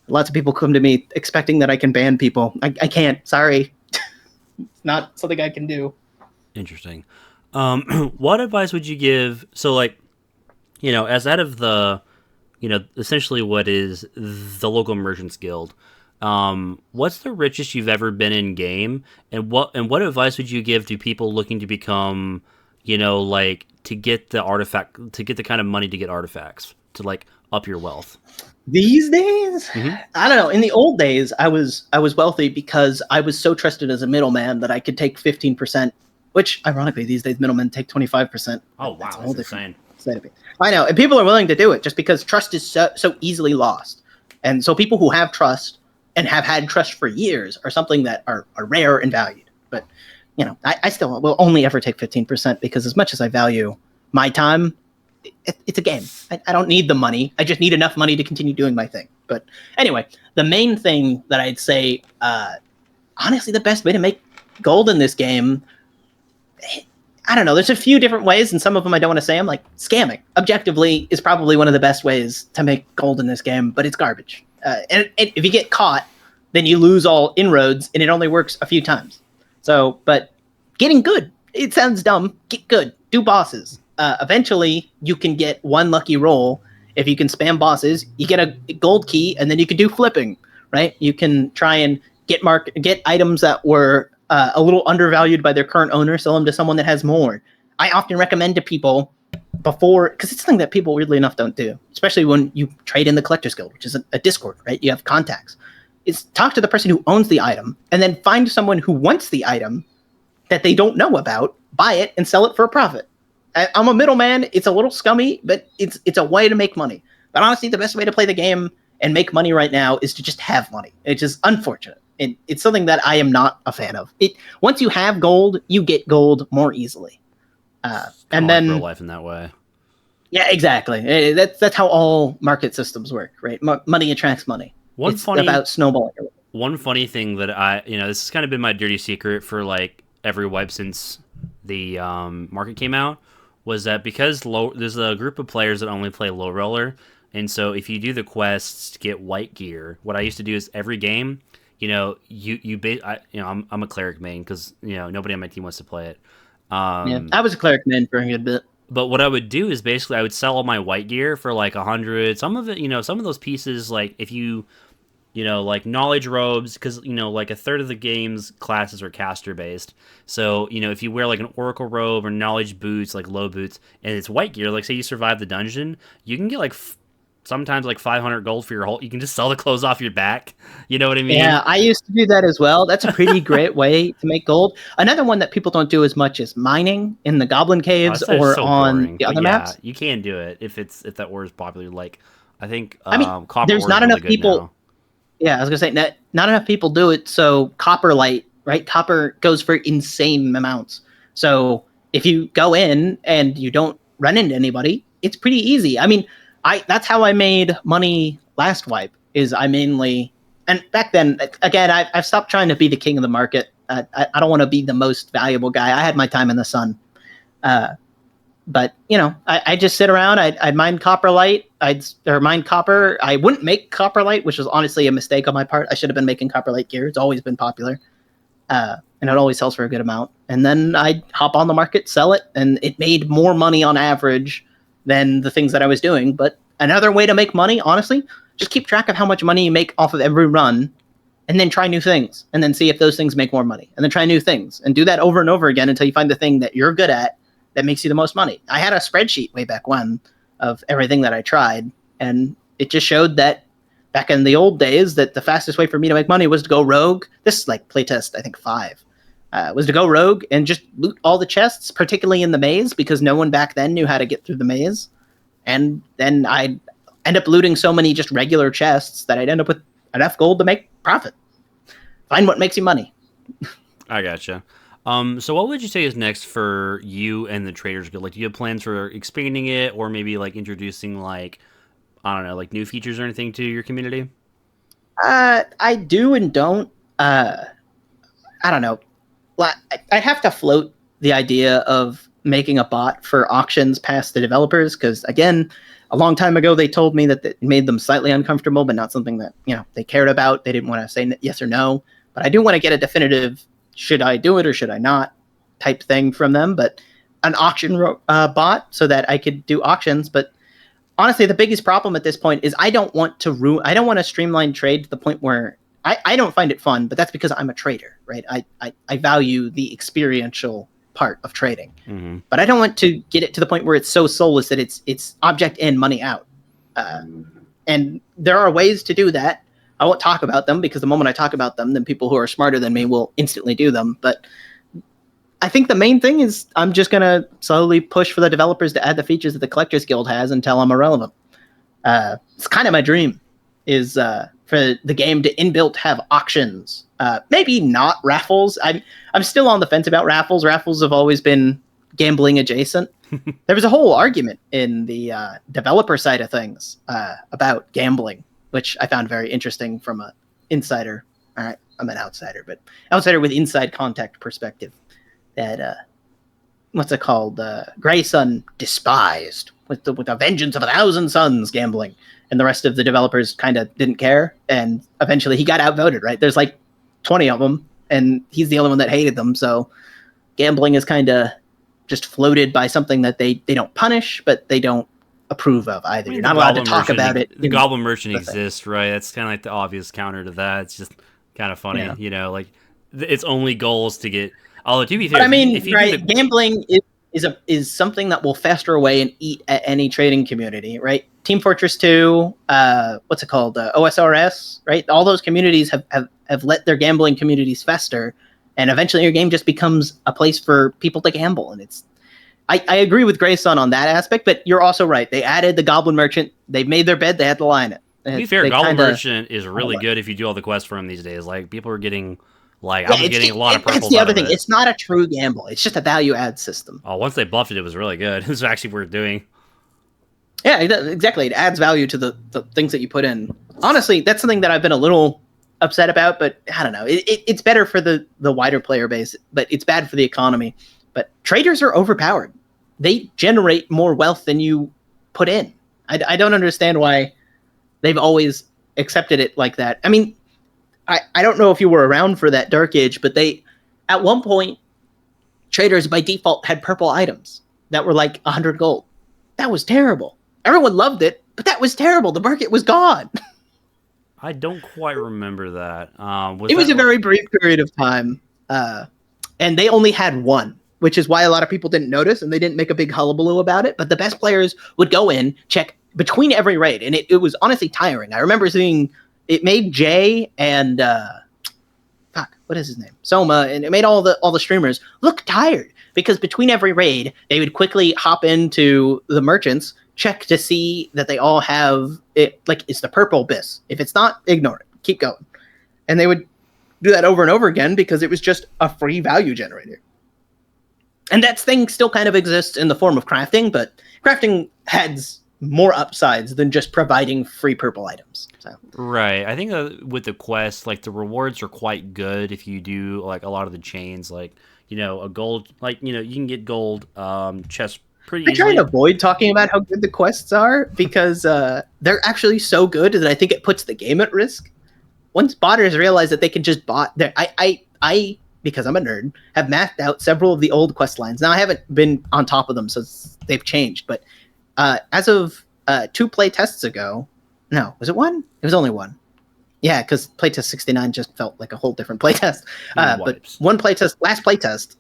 Lots of people come to me expecting that I can ban people. I can't. Sorry. not something I can do. Interesting. What advice would you give? So, like, as out of the, essentially what is the local merchants guild, what's the richest you've ever been in game, and what advice would you give to people looking to become, like to get the kind of money to get artifacts to like up your wealth? These days, Mhm. I don't know. In the old days, I was wealthy because I was so trusted as a middleman that I could take 15%, which ironically these days middlemen take 25%. Oh wow, That's a that's whole different insane. side of it. I know, and people are willing to do it just because trust is so easily lost. And so people who have trust and have had trust for years are something that are rare and valued. But I still will only ever take 15% because as much as I value my time, it's a game. I don't need the money. I just need enough money to continue doing my thing. But anyway, the main thing that I'd say, honestly, the best way to make gold in this game, I don't know. There's a few different ways, and some of them I don't want to say. I'm like scamming. Objectively, is probably one of the best ways to make gold in this game, but it's garbage. And if you get caught, then you lose all inroads, and it only works a few times. So, but getting good. It sounds dumb. Get good. Do bosses. Eventually, you can get one lucky roll. If you can spam bosses, you get a gold key, and then you can do flipping, right? You can try and get items that were a little undervalued by their current owner, sell them to someone that has more. I often recommend to people before, because it's something that people weirdly enough don't do, especially when you trade in the Collector's Guild, which is a Discord, right? You have contacts. Is talk to the person who owns the item, and then find someone who wants the item that they don't know about, buy it, and sell it for a profit. I'm a middleman. It's a little scummy, but it's a way to make money. But honestly, the best way to play the game and make money right now is to just have money. It's just unfortunate. And it's something that I am not a fan of. Once you have gold, you get gold more easily. And then real life in that way. Yeah, exactly. That's how all market systems work, right? Money attracts money. It's about snowballing. One funny thing that this has kind of been my dirty secret for like every wipe since the market came out, was that because there's a group of players that only play low roller, and so if you do the quests to get white gear, what I used to do is every game, I'm a cleric main because nobody on my team wants to play it. I was a cleric main for a good bit. But what I would do is basically I would sell all my white gear for like 100. Some of it, some of those pieces, like if you, like knowledge robes, because like a third of the game's classes are caster based. So if you wear like an oracle robe or knowledge boots, like low boots, and it's white gear, like say you survive the dungeon, you can get like sometimes like 500 gold for your whole. You can just sell the clothes off your back. You know what I mean? Yeah, I used to do that as well. That's a pretty great way to make gold. Another one that people don't do as much is mining in the goblin caves or on boring, the other maps. You can do it if that ore is popular. Like I think copper there's not enough people. Now. Yeah, I was gonna say not enough people do it. So copper light, right? Copper goes for insane amounts. So if you go in and you don't run into anybody, it's pretty easy. I mean, that's how I made money last wipe. Is I mainly, and back then again, I've stopped trying to be the king of the market. I don't want to be the most valuable guy. I had my time in the sun, but I just sit around. I'd mine copper light. I'd mine copper. I wouldn't make copper light, which was honestly a mistake on my part. I should have been making copper light gear. It's always been popular, and it always sells for a good amount. And then I'd hop on the market, sell it, and it made more money on average than the things that I was doing. But another way to make money, honestly, just keep track of how much money you make off of every run, and then try new things, and then see if those things make more money, and then try new things, and do that over and over again until you find the thing that you're good at that makes you the most money. I had a spreadsheet way back when of everything that I tried, and it just showed that back in the old days that the fastest way for me to make money was to go rogue. This is like playtest, I think 5. Was to go rogue and just loot all the chests, particularly in the maze, because no one back then knew how to get through the maze. And then I'd end up looting so many just regular chests that I'd end up with enough gold to make profit. Find what makes you money. I gotcha. So what would you say is next for you and the Traders Guild? Like, do you have plans for expanding it, or maybe like introducing like, I don't know, like new features or anything to your community? I do and don't. I don't know. I'd have to float the idea of making a bot for auctions past the developers, because again, a long time ago they told me that it made them slightly uncomfortable, but not something that they cared about. They didn't want to say yes or no. But I do want to get a definitive should I do it or should I not type thing from them, but an auction bot so that I could do auctions. But honestly, the biggest problem at this point is I don't want to streamline trade to the point where I don't find it fun, but that's because I'm a trader, right? I value the experiential part of trading, but I don't want to get it to the point where it's so soulless that it's object in, money out. And there are ways to do that. I won't talk about them because the moment I talk about them, then people who are smarter than me will instantly do them. But I think the main thing is I'm just going to slowly push for the developers to add the features that the Collectors Guild has until I'm irrelevant. It's kind of my dream is for the game to inbuilt have auctions. Maybe not raffles. I'm still on the fence about raffles. Raffles have always been gambling adjacent. There was a whole argument in the developer side of things about gambling, which I found very interesting from an insider. All right, I'm an outsider, but outsider with inside contact perspective. That what's it called? Grey Sun despised with the vengeance of 1,000 suns gambling, and the rest of the developers kind of didn't care. And eventually, he got outvoted. Right? There's like 20 of them, and he's the only one that hated them. So gambling is kind of just floated by something that they don't punish, but they don't approve of either. You're not allowed to talk about it. The Goblin Merchant exists, right? That's kind of like the obvious counter to that. It's just kind of funny, like its only goal is to get. Although to be fair, but I mean, right? Gambling is something that will fester away and eat at any trading community, right? Team Fortress 2, what's it called? OSRS, right? All those communities have let their gambling communities fester, and eventually your game just becomes a place for people to gamble. And I agree with Grey Sun on that aspect, but you're also right. They added the Goblin Merchant. They made their bed. They had to lie in it. To be fair, Goblin Merchant is really good if you do all the quests for him these days. Like, people are getting, I was getting a lot of purple. That's the other thing. It's not a true gamble. It's just a value add system. Oh, once they buffed it, it was really good. It was actually worth doing. Yeah, exactly. It adds value to the things that you put in. Honestly, that's something that I've been a little upset about, but I don't know. It's better for the wider player base, but it's bad for the economy. But traders are overpowered. They generate more wealth than you put in. I don't understand why they've always accepted it like that. I mean, I don't know if you were around for that Dark Age, but at one point, traders by default had purple items that were like 100 gold. That was terrible. Everyone loved it, but that was terrible. The market was gone. I don't quite remember that. It was a very brief period of time, and they only had one, which is why a lot of people didn't notice, and they didn't make a big hullabaloo about it. But the best players would go in, check between every raid, and it was honestly tiring. I remember seeing it made Jay and what is his name? Soma, and it made all the streamers look tired because between every raid, they would quickly hop into the merchants, check to see that they all have it, like it's the purple bis. If it's not, ignore it. Keep going. And they would do that over and over again because it was just a free value generator. And that thing still kind of exists in the form of crafting, but crafting has more upsides than just providing free purple items. So. Right. I think with the quest, like the rewards are quite good if you do like a lot of the chains, like, a gold, like, you can get gold chests pretty easily. I try to avoid talking about how good the quests are because they're actually so good that I think it puts the game at risk. Once botters realize that they can just bot there, I because I'm a nerd, have mathed out several of the old quest lines. Now I haven't been on top of them, so they've changed, but as of 2 playtests ago, no, was it 1? It was only 1. Yeah, because playtest 69 just felt like a whole different playtest. But one playtest, last playtest,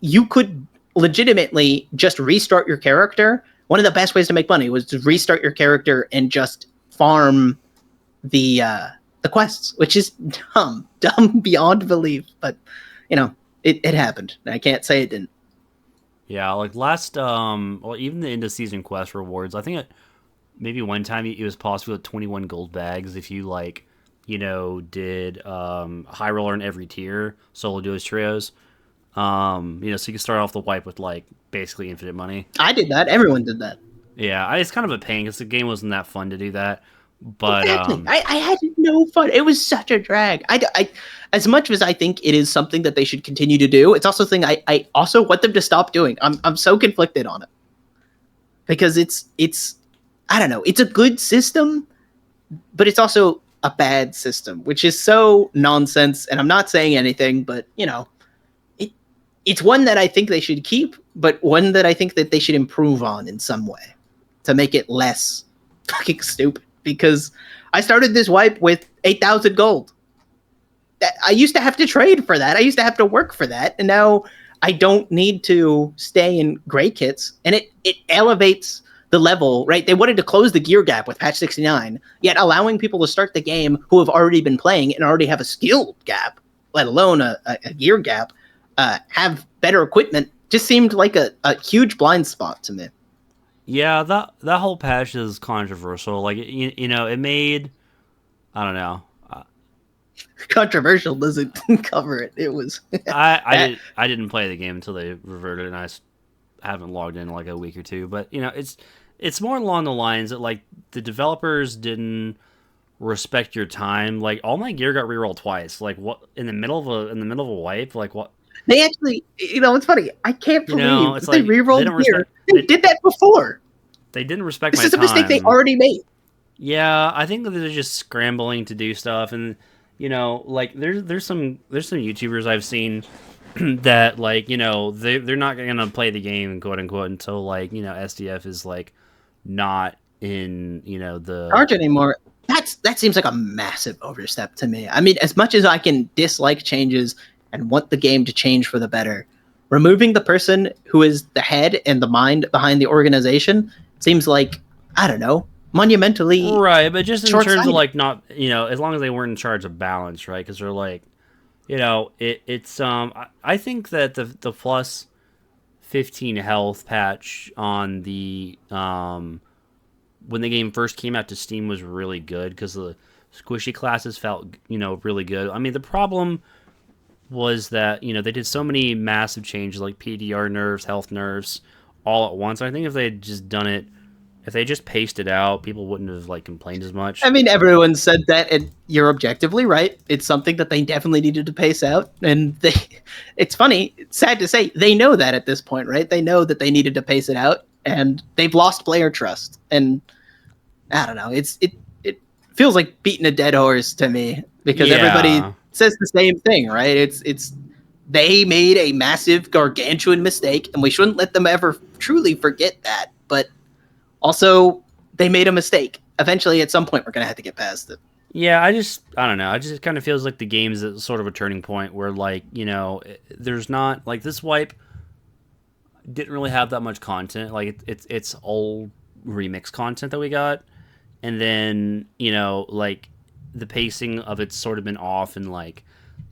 you could legitimately just restart your character. One of the best ways to make money was to restart your character and just farm the quests, which is dumb beyond belief. But it happened. I can't say it didn't. Yeah, like last, even the end of season quest rewards, I think maybe one time it was possible at 21 gold bags if you did high roller in every tier, solo duos, trios. So you can start off the wipe with like basically infinite money. I did that. Everyone did that. Yeah, it's kind of a pain because the game wasn't that fun to do that. But exactly. I had no fun. It was such a drag. I as much as I think it is something that they should continue to do, it's also a thing I also want them to stop doing. I'm so conflicted on it because it's I don't know. It's a good system, but it's also a bad system, which is so nonsense. And I'm not saying anything, but it's one that I think they should keep, but one that I think that they should improve on in some way to make it less fucking stupid. Because I started this wipe with 8,000 gold. I used to have to trade for that. I used to have to work for that. And now I don't need to stay in gray kits. And it elevates the level, right? They wanted to close the gear gap with patch 69, yet allowing people to start the game who have already been playing and already have a skill gap, let alone a gear gap, have better equipment, just seemed like a huge blind spot to me. Yeah, that whole patch is controversial. Like, it made, I don't know. Controversial doesn't cover it. It was. I didn't play the game until they reverted, and I haven't logged in like a week or two. But it's more along the lines that like the developers didn't respect your time. Like all my gear got rerolled twice. Like what in the middle of a wipe? Like what? They actually, it's funny. I can't believe it's they like, rerolled gear. They did that before. They didn't respect this my time. This is a mistake they already made. Yeah, I think that they're just scrambling to do stuff, and like there's some YouTubers I've seen that like they're not gonna play the game quote unquote until like SDF is like not in the charge anymore. That seems like a massive overstep to me. I mean, as much as I can dislike changes and want the game to change for the better, removing the person who is the head and the mind behind the organization seems like, I don't know, monumentally right. But just in terms short-sighted. of like not as long as they weren't in charge of balance, right? Because they're like it's I think that the plus 15 health patch on the when the game first came out to Steam was really good because the squishy classes felt really good. I mean, the problem was that they did so many massive changes like PDR nerfs, health nerfs all at once. I think if they had just done it, if they just paced it out, people wouldn't have like complained as much. I mean, everyone said that, and you're objectively right. It's something that they definitely needed to pace out, and it's funny, it's sad to say, they know that at this point, right? They know that they needed to pace it out, and they've lost player trust. And I don't know, it feels like beating a dead horse to me because everybody says the same thing, right? It's they made a massive gargantuan mistake, and we shouldn't let them ever truly forget that. But also, they made a mistake. Eventually, at some point, we're gonna have to get past it. Yeah, I don't know. It kind of feels like the game is at sort of a turning point where, like, there's not like this wipe didn't really have that much content. Like it's all remix content that we got, and then like the pacing of it's sort of been off, and like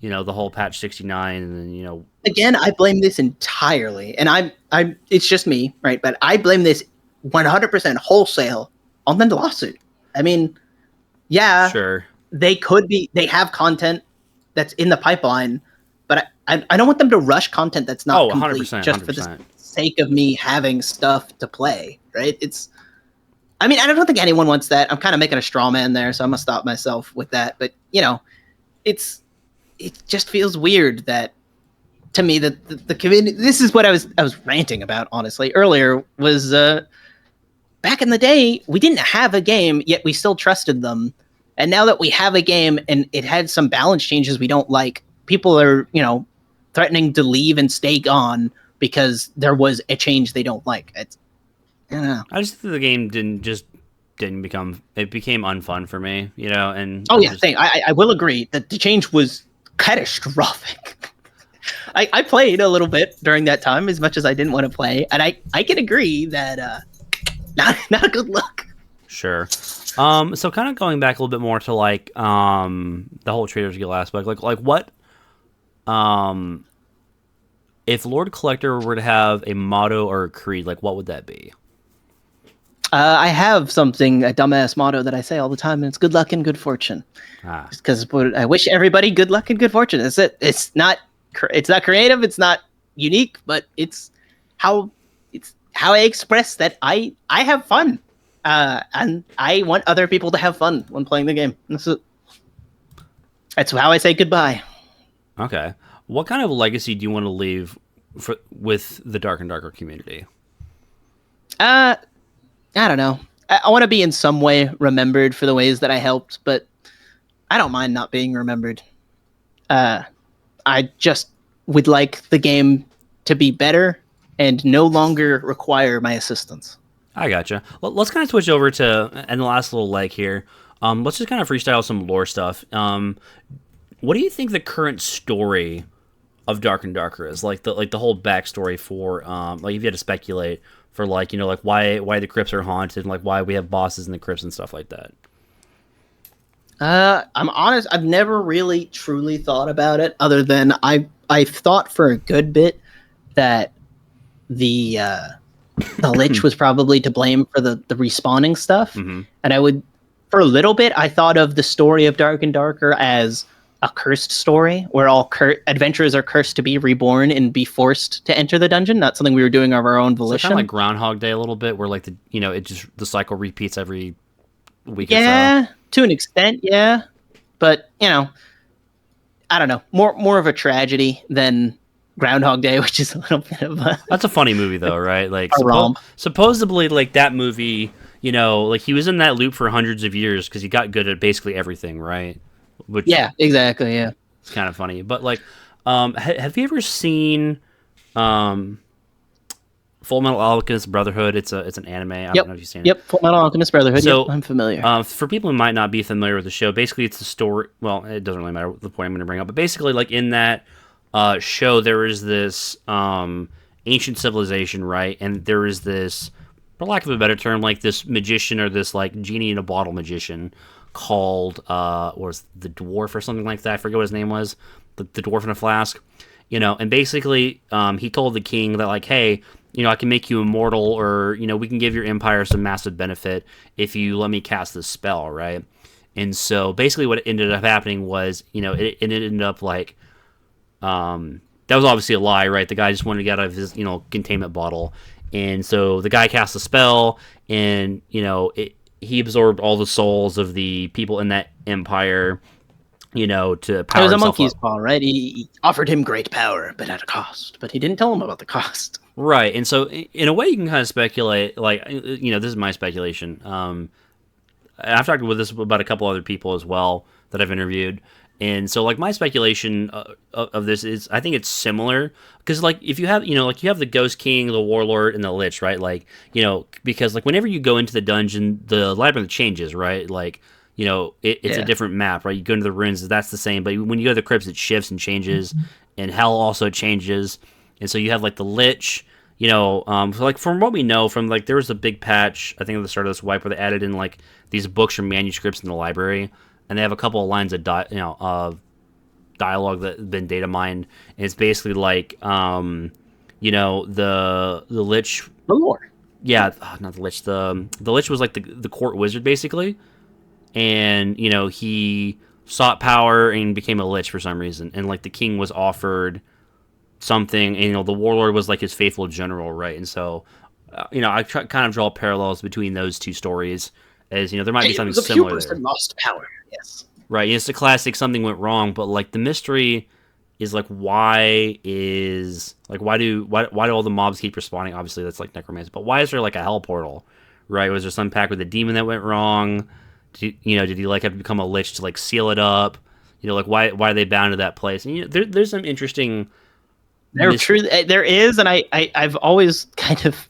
the whole patch 69, and then again, I blame this entirely, and I'm it's just me, right? But I blame this 100% wholesale on the lawsuit. I mean, yeah, sure, they have content that's in the pipeline, but I don't want them to rush content that's not complete 100%, just 100%. for the sake of me having stuff to play, right? I mean, I don't think anyone wants that. I'm kind of making a straw man there, so I'm gonna stop myself with that. But it just feels weird that to me that the community. This is what I was ranting about honestly earlier. Was back in the day we didn't have a game, yet we still trusted them, and now that we have a game and it had some balance changes we don't like, people are threatening to leave and stay gone because there was a change they don't like. I don't know. I just think the game didn't become. It became unfun for me, and I will agree that the change was catastrophic. I played a little bit during that time, as much as I didn't want to play, and I can agree that not a good look. Sure. So kind of going back a little bit more to like the whole Traders Guild aspect, like what if Lord Collector were to have a motto or a creed, like what would that be? I have a dumbass motto that I say all the time, and it's good luck and good fortune. Just because I wish everybody good luck and good fortune. That's it. It's not creative. It's not unique, but it's how I express that I have fun, and I want other people to have fun when playing the game. That's how I say goodbye. Okay. What kind of legacy do you want to leave with the Dark and Darker community? I don't know. I want to be in some way remembered for the ways that I helped, but I don't mind not being remembered. I just would like the game to be better and no longer require my assistance. I gotcha. Let's kind of switch over to and the last little leg here. Let's just kind of freestyle some lore stuff. What do you think the current story of Dark and Darker is? Like the whole backstory for like if you had to speculate for like like why the crypts are haunted and like why we have bosses in the crypts and stuff like that. I'm honest. I've never really truly thought about it, other than I've thought for a good bit that the Lich was probably to blame for the respawning stuff. Mm-hmm. And I would, for a little bit, I thought of the story of Dark and Darker as a cursed story where all adventurers are cursed to be reborn and be forced to enter the dungeon. Not something we were doing of our own volition. So kind of like Groundhog Day a little bit, where like the cycle repeats every week. Yeah, to an extent, yeah. But I don't know. More of a tragedy than Groundhog Day, which is a little bit of a... That's a funny movie, though, right? Like, romp. Supposedly, like, that movie, like, he was in that loop for hundreds of years because he got good at basically everything, right? Which yeah, exactly, yeah. It's kind of funny. But, like, have you ever seen Full Metal Alchemist Brotherhood? It's an anime. I don't know if you've seen it. Yep, Full Metal Alchemist Brotherhood. So, I'm familiar. For people who might not be familiar with the show, basically it's the story... Well, it doesn't really matter the point I'm going to bring up. But basically, like, in that... show, there is this ancient civilization, right? And there is this, for lack of a better term, like this magician or this like genie in a bottle magician called was the dwarf or something like that. I forget what his name was. The dwarf in a flask, And basically, he told the king that like, hey, I can make you immortal, or we can give your empire some massive benefit if you let me cast this spell, right? And so basically, what ended up happening was, it ended up like. That was obviously a lie, right? The guy just wanted to get out of his, containment bottle. And so the guy cast a spell, and, he absorbed all the souls of the people in that empire, to power It was a himself monkey's up. paw, right? He offered him great power, but at a cost. But he didn't tell him about the cost. Right. And so, in a way, you can kind of speculate, like, this is my speculation. I've talked with this about a couple other people as well that I've interviewed. And so, like, my speculation of this is, I think it's similar, because, like, if you have, like, you have the Ghost King, the Warlord, and the Lich, right? Like, because, like, whenever you go into the dungeon, the labyrinth changes, right? Like, it's a different map, right? You go into the ruins, that's the same, but when you go to the crypts, it shifts and changes, and hell also changes, and so you have, like, the Lich, so, like, from what we know, from, like, there was a big patch, I think at the start of this wipe, where they added in, like, these books or manuscripts in the library, and they have a couple of lines of dialogue that have been data mined. And it's basically like, the Lich, The lore. yeah, not the Lich. The Lich was like the court wizard basically, and he sought power and became a Lich for some reason. And like the king was offered something, and the warlord was like his faithful general, right? And so, I kind of draw parallels between those two stories. As there might be something similar there. Lost power. Yes. Right. It's the classic something went wrong, but like the mystery is like why do all the mobs keep respawning? Obviously that's like necromancy, but why is there like a hell portal? Right? Was there some pact with a demon that went wrong? Did he like have to become a lich to like seal it up? Like why are they bound to that place? And there's some interesting There is, and I've always kind of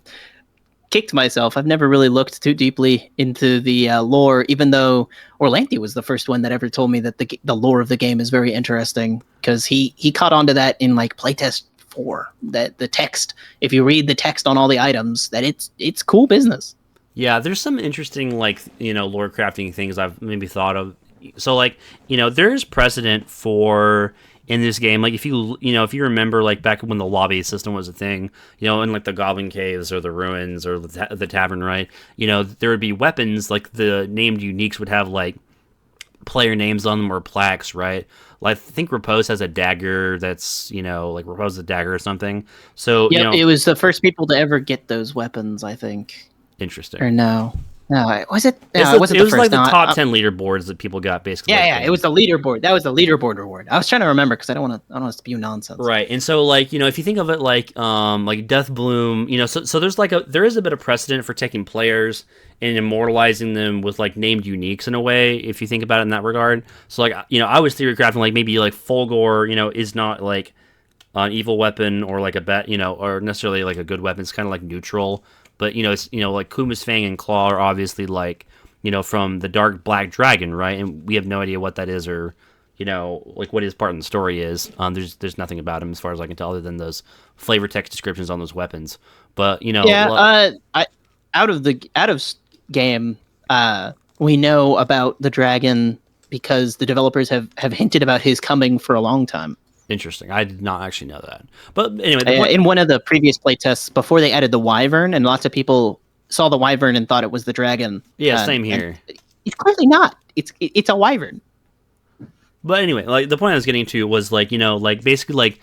kicked myself. I've never really looked too deeply into the lore, even though Orlanthi was the first one that ever told me that the lore of the game is very interesting, because he caught on to that in like playtest 4, that the text, if you read the text on all the items, that it's cool business. Yeah, there's some interesting like lore crafting things I've maybe thought of. So like there's precedent for in this game, like if you remember like back when the lobby system was a thing, in like the goblin caves or the ruins or the tavern, right? There would be weapons, like the named uniques would have like player names on them or plaques, right? Like I think Repose has a dagger that's like Repose a dagger or something. So it was the first people to ever get those weapons, I think. Interesting. Or no. No, was it? No, It's it wasn't it the was first. like the No, top 10 leaderboards that people got basically. yeah, it was the leaderboard. That was the leaderboard reward. I was trying to remember because I don't want to spew nonsense. Right, and so like if you think of it like Death Bloom, so there is a bit of precedent for taking players and immortalizing them with like named uniques in a way, if you think about it in that regard. So like I was theory crafting like maybe like Fulgor, is not like an evil weapon or like a or necessarily like a good weapon. It's kind of like neutral, but it's like Kuma's Fang and Claw are obviously like from the Dark Black Dragon, right? And we have no idea what that is or like what his part in the story is. There's nothing about him as far as I can tell, other than those flavor text descriptions on those weapons. But out of game, we know about the dragon because the developers have hinted about his coming for a long time. Interesting. I did not actually know that. But anyway, In one of the previous playtests, before they added the wyvern, and lots of people saw the wyvern and thought it was the dragon. Yeah, same here. It's clearly not. It's a wyvern. But anyway, like the point I was getting to was like basically like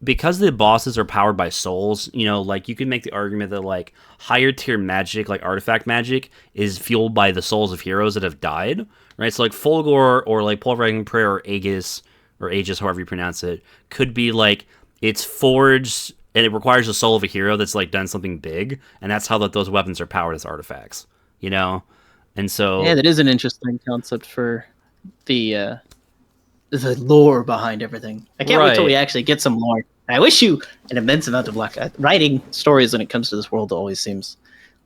because the bosses are powered by souls, like you can make the argument that like higher tier magic, like artifact magic, is fueled by the souls of heroes that have died, right? So like Fulgor or like Pulverizing Prayer or Aegis, however you pronounce it, could be like it's forged and it requires the soul of a hero that's like done something big, and that's how those weapons are powered as artifacts, And so that is an interesting concept for the lore behind everything. I can't wait till we actually get some lore. I wish you an immense amount of luck. Writing stories when it comes to this world always seems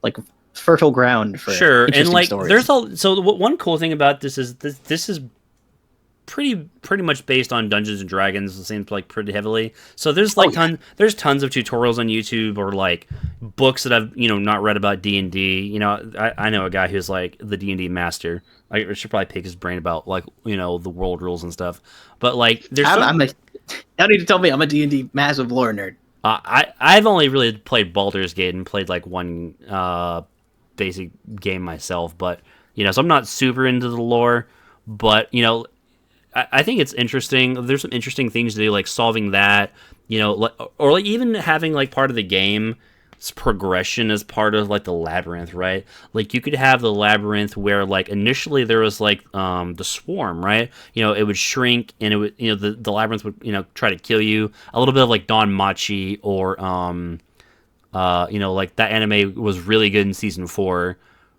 like fertile ground for and like stories. One cool thing about this is this is pretty much based on Dungeons and Dragons. It seems like pretty heavily. So there's there's tons of tutorials on YouTube or like books that I've not read about D&D. I know a guy who's like the D&D master. I should probably pick his brain about like the world rules and stuff. But like there's you don't need to tell me I'm a D&D massive lore nerd. I've only really played Baldur's Gate and played like one basic game myself, but so I'm not super into the lore, but I think it's interesting. There's some interesting things to do, like solving that, or like even having like part of the game's progression as part of like the labyrinth, right? Like you could have the labyrinth where like initially there was like the swarm, right? It would shrink and it would the labyrinth would try to kill you. A little bit of like Don Machi or like that anime was really good in season 4.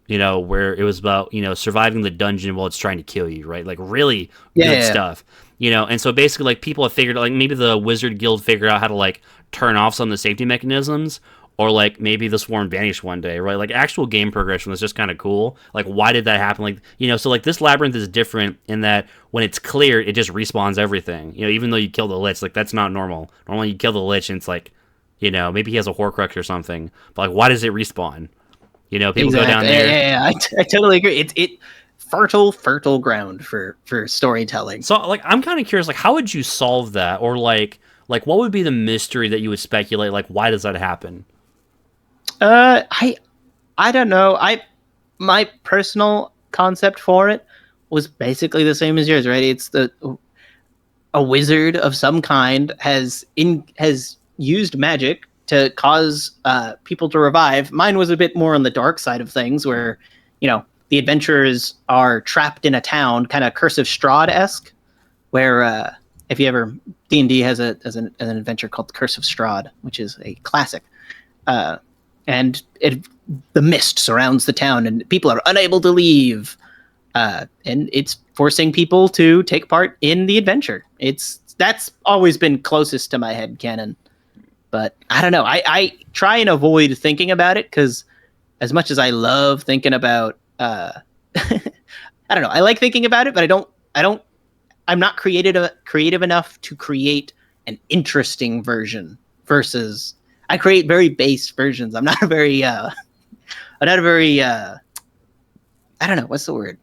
Where it was about, surviving the dungeon while it's trying to kill you, right? Like really good stuff, and so basically like people have figured out, like maybe the Wizard Guild figured out how to like turn off some of the safety mechanisms, or like maybe the swarm vanished one day, right? Like actual game progression was just kind of cool. Like why did that happen? Like, so like this labyrinth is different in that when it's cleared, it just respawns everything, even though you kill the Lich, like that's not normal. Normally you kill the Lich and it's like, maybe he has a Horcrux or something, but like why does it respawn? People go down there. Yeah, I totally agree. It's fertile ground for storytelling. So, like, I'm kind of curious, like, how would you solve that, or like what would be the mystery that you would speculate? Like, why does that happen? I don't know. My personal concept for it was basically the same as yours, right? It's a wizard of some kind has used magic to cause people to revive. Mine was a bit more on the dark side of things, where the adventurers are trapped in a town, kind of Curse of Strahd-esque, where if you ever D&D has an adventure called Curse of Strahd, which is a classic, and the mist surrounds the town, and people are unable to leave, and it's forcing people to take part in the adventure. That's always been closest to my headcanon. But I don't know. I try and avoid thinking about it because as much as I love thinking about, I don't know. I like thinking about it, but I'm not creative enough to create an interesting version versus I create very base versions. I'm not a very, I don't know. What's the word?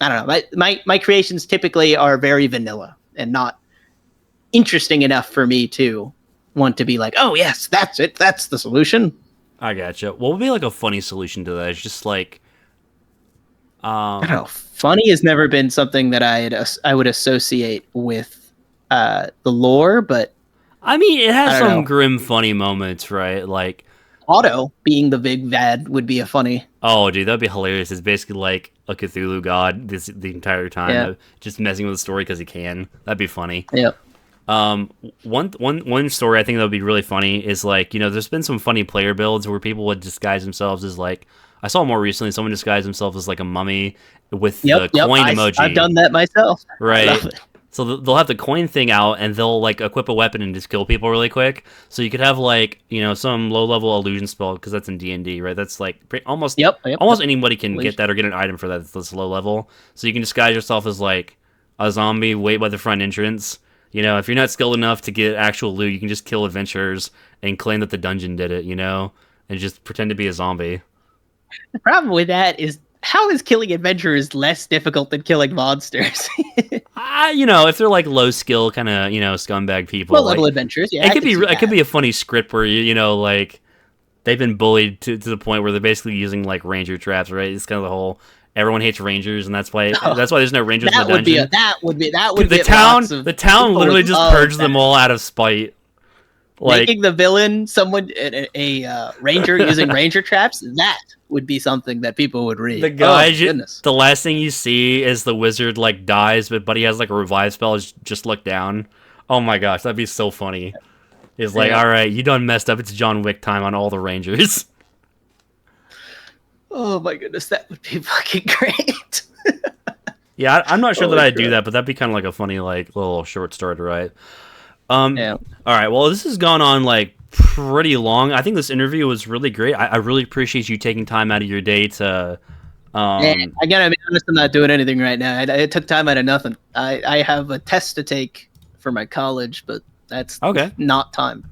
I don't know. My creations typically are very vanilla and not interesting enough for me to want to be like, oh yes, that's it, that's the solution. I gotcha. What would be like a funny solution to that? It's just like I don't know. Funny has never been something that I would associate with the lore, but I mean, it has some grim funny moments, right? Like Otto being the big bad would be a funny. Oh, dude, that'd be hilarious. It's basically like a Cthulhu god the entire time, just messing with the story because he can. That'd be funny. Yeah. One story I think that would be really funny is like, there's been some funny player builds where people would disguise themselves as like, I saw more recently, someone disguised themselves as like a mummy with the coin emoji. I've done that myself. Right. So they'll have the coin thing out and they'll like equip a weapon and just kill people really quick. So you could have like, some low level illusion spell because that's in D&D, right? That's like almost anybody can get that or get an item for that that's low level. So you can disguise yourself as like a zombie, wait by the front entrance. If you're not skilled enough to get actual loot, you can just kill adventurers and claim that the dungeon did it, and just pretend to be a zombie. The problem with that is, how is killing adventurers less difficult than killing monsters? If they're like low skill kind of, scumbag people. Low level adventurers, yeah. It could be a funny script where like they've been bullied to the point where they're basically using like ranger traps, right? It's kind of the whole everyone hates rangers, and that's why there's no rangers in the dungeon. That would be the town literally just purged them all out of spite. Like, making the villain someone a ranger using ranger traps, that would be something that people would read. The guy, the last thing you see is the wizard like dies, but he has like a revive spell. Just look down. Oh my gosh, that'd be so funny. He's like, all right, you done messed up. It's John Wick time on all the rangers. Oh my goodness, that would be fucking great. Yeah, I'm not sure that I'd do that, but that'd be kind of like a funny like little short story to write. All right. Well, this has gone on like pretty long. I think this interview was really great. I really appreciate you taking time out of your day to. I gotta be honest, I'm not doing anything right now. I took time out of nothing. I have a test to take for my college, but that's not time.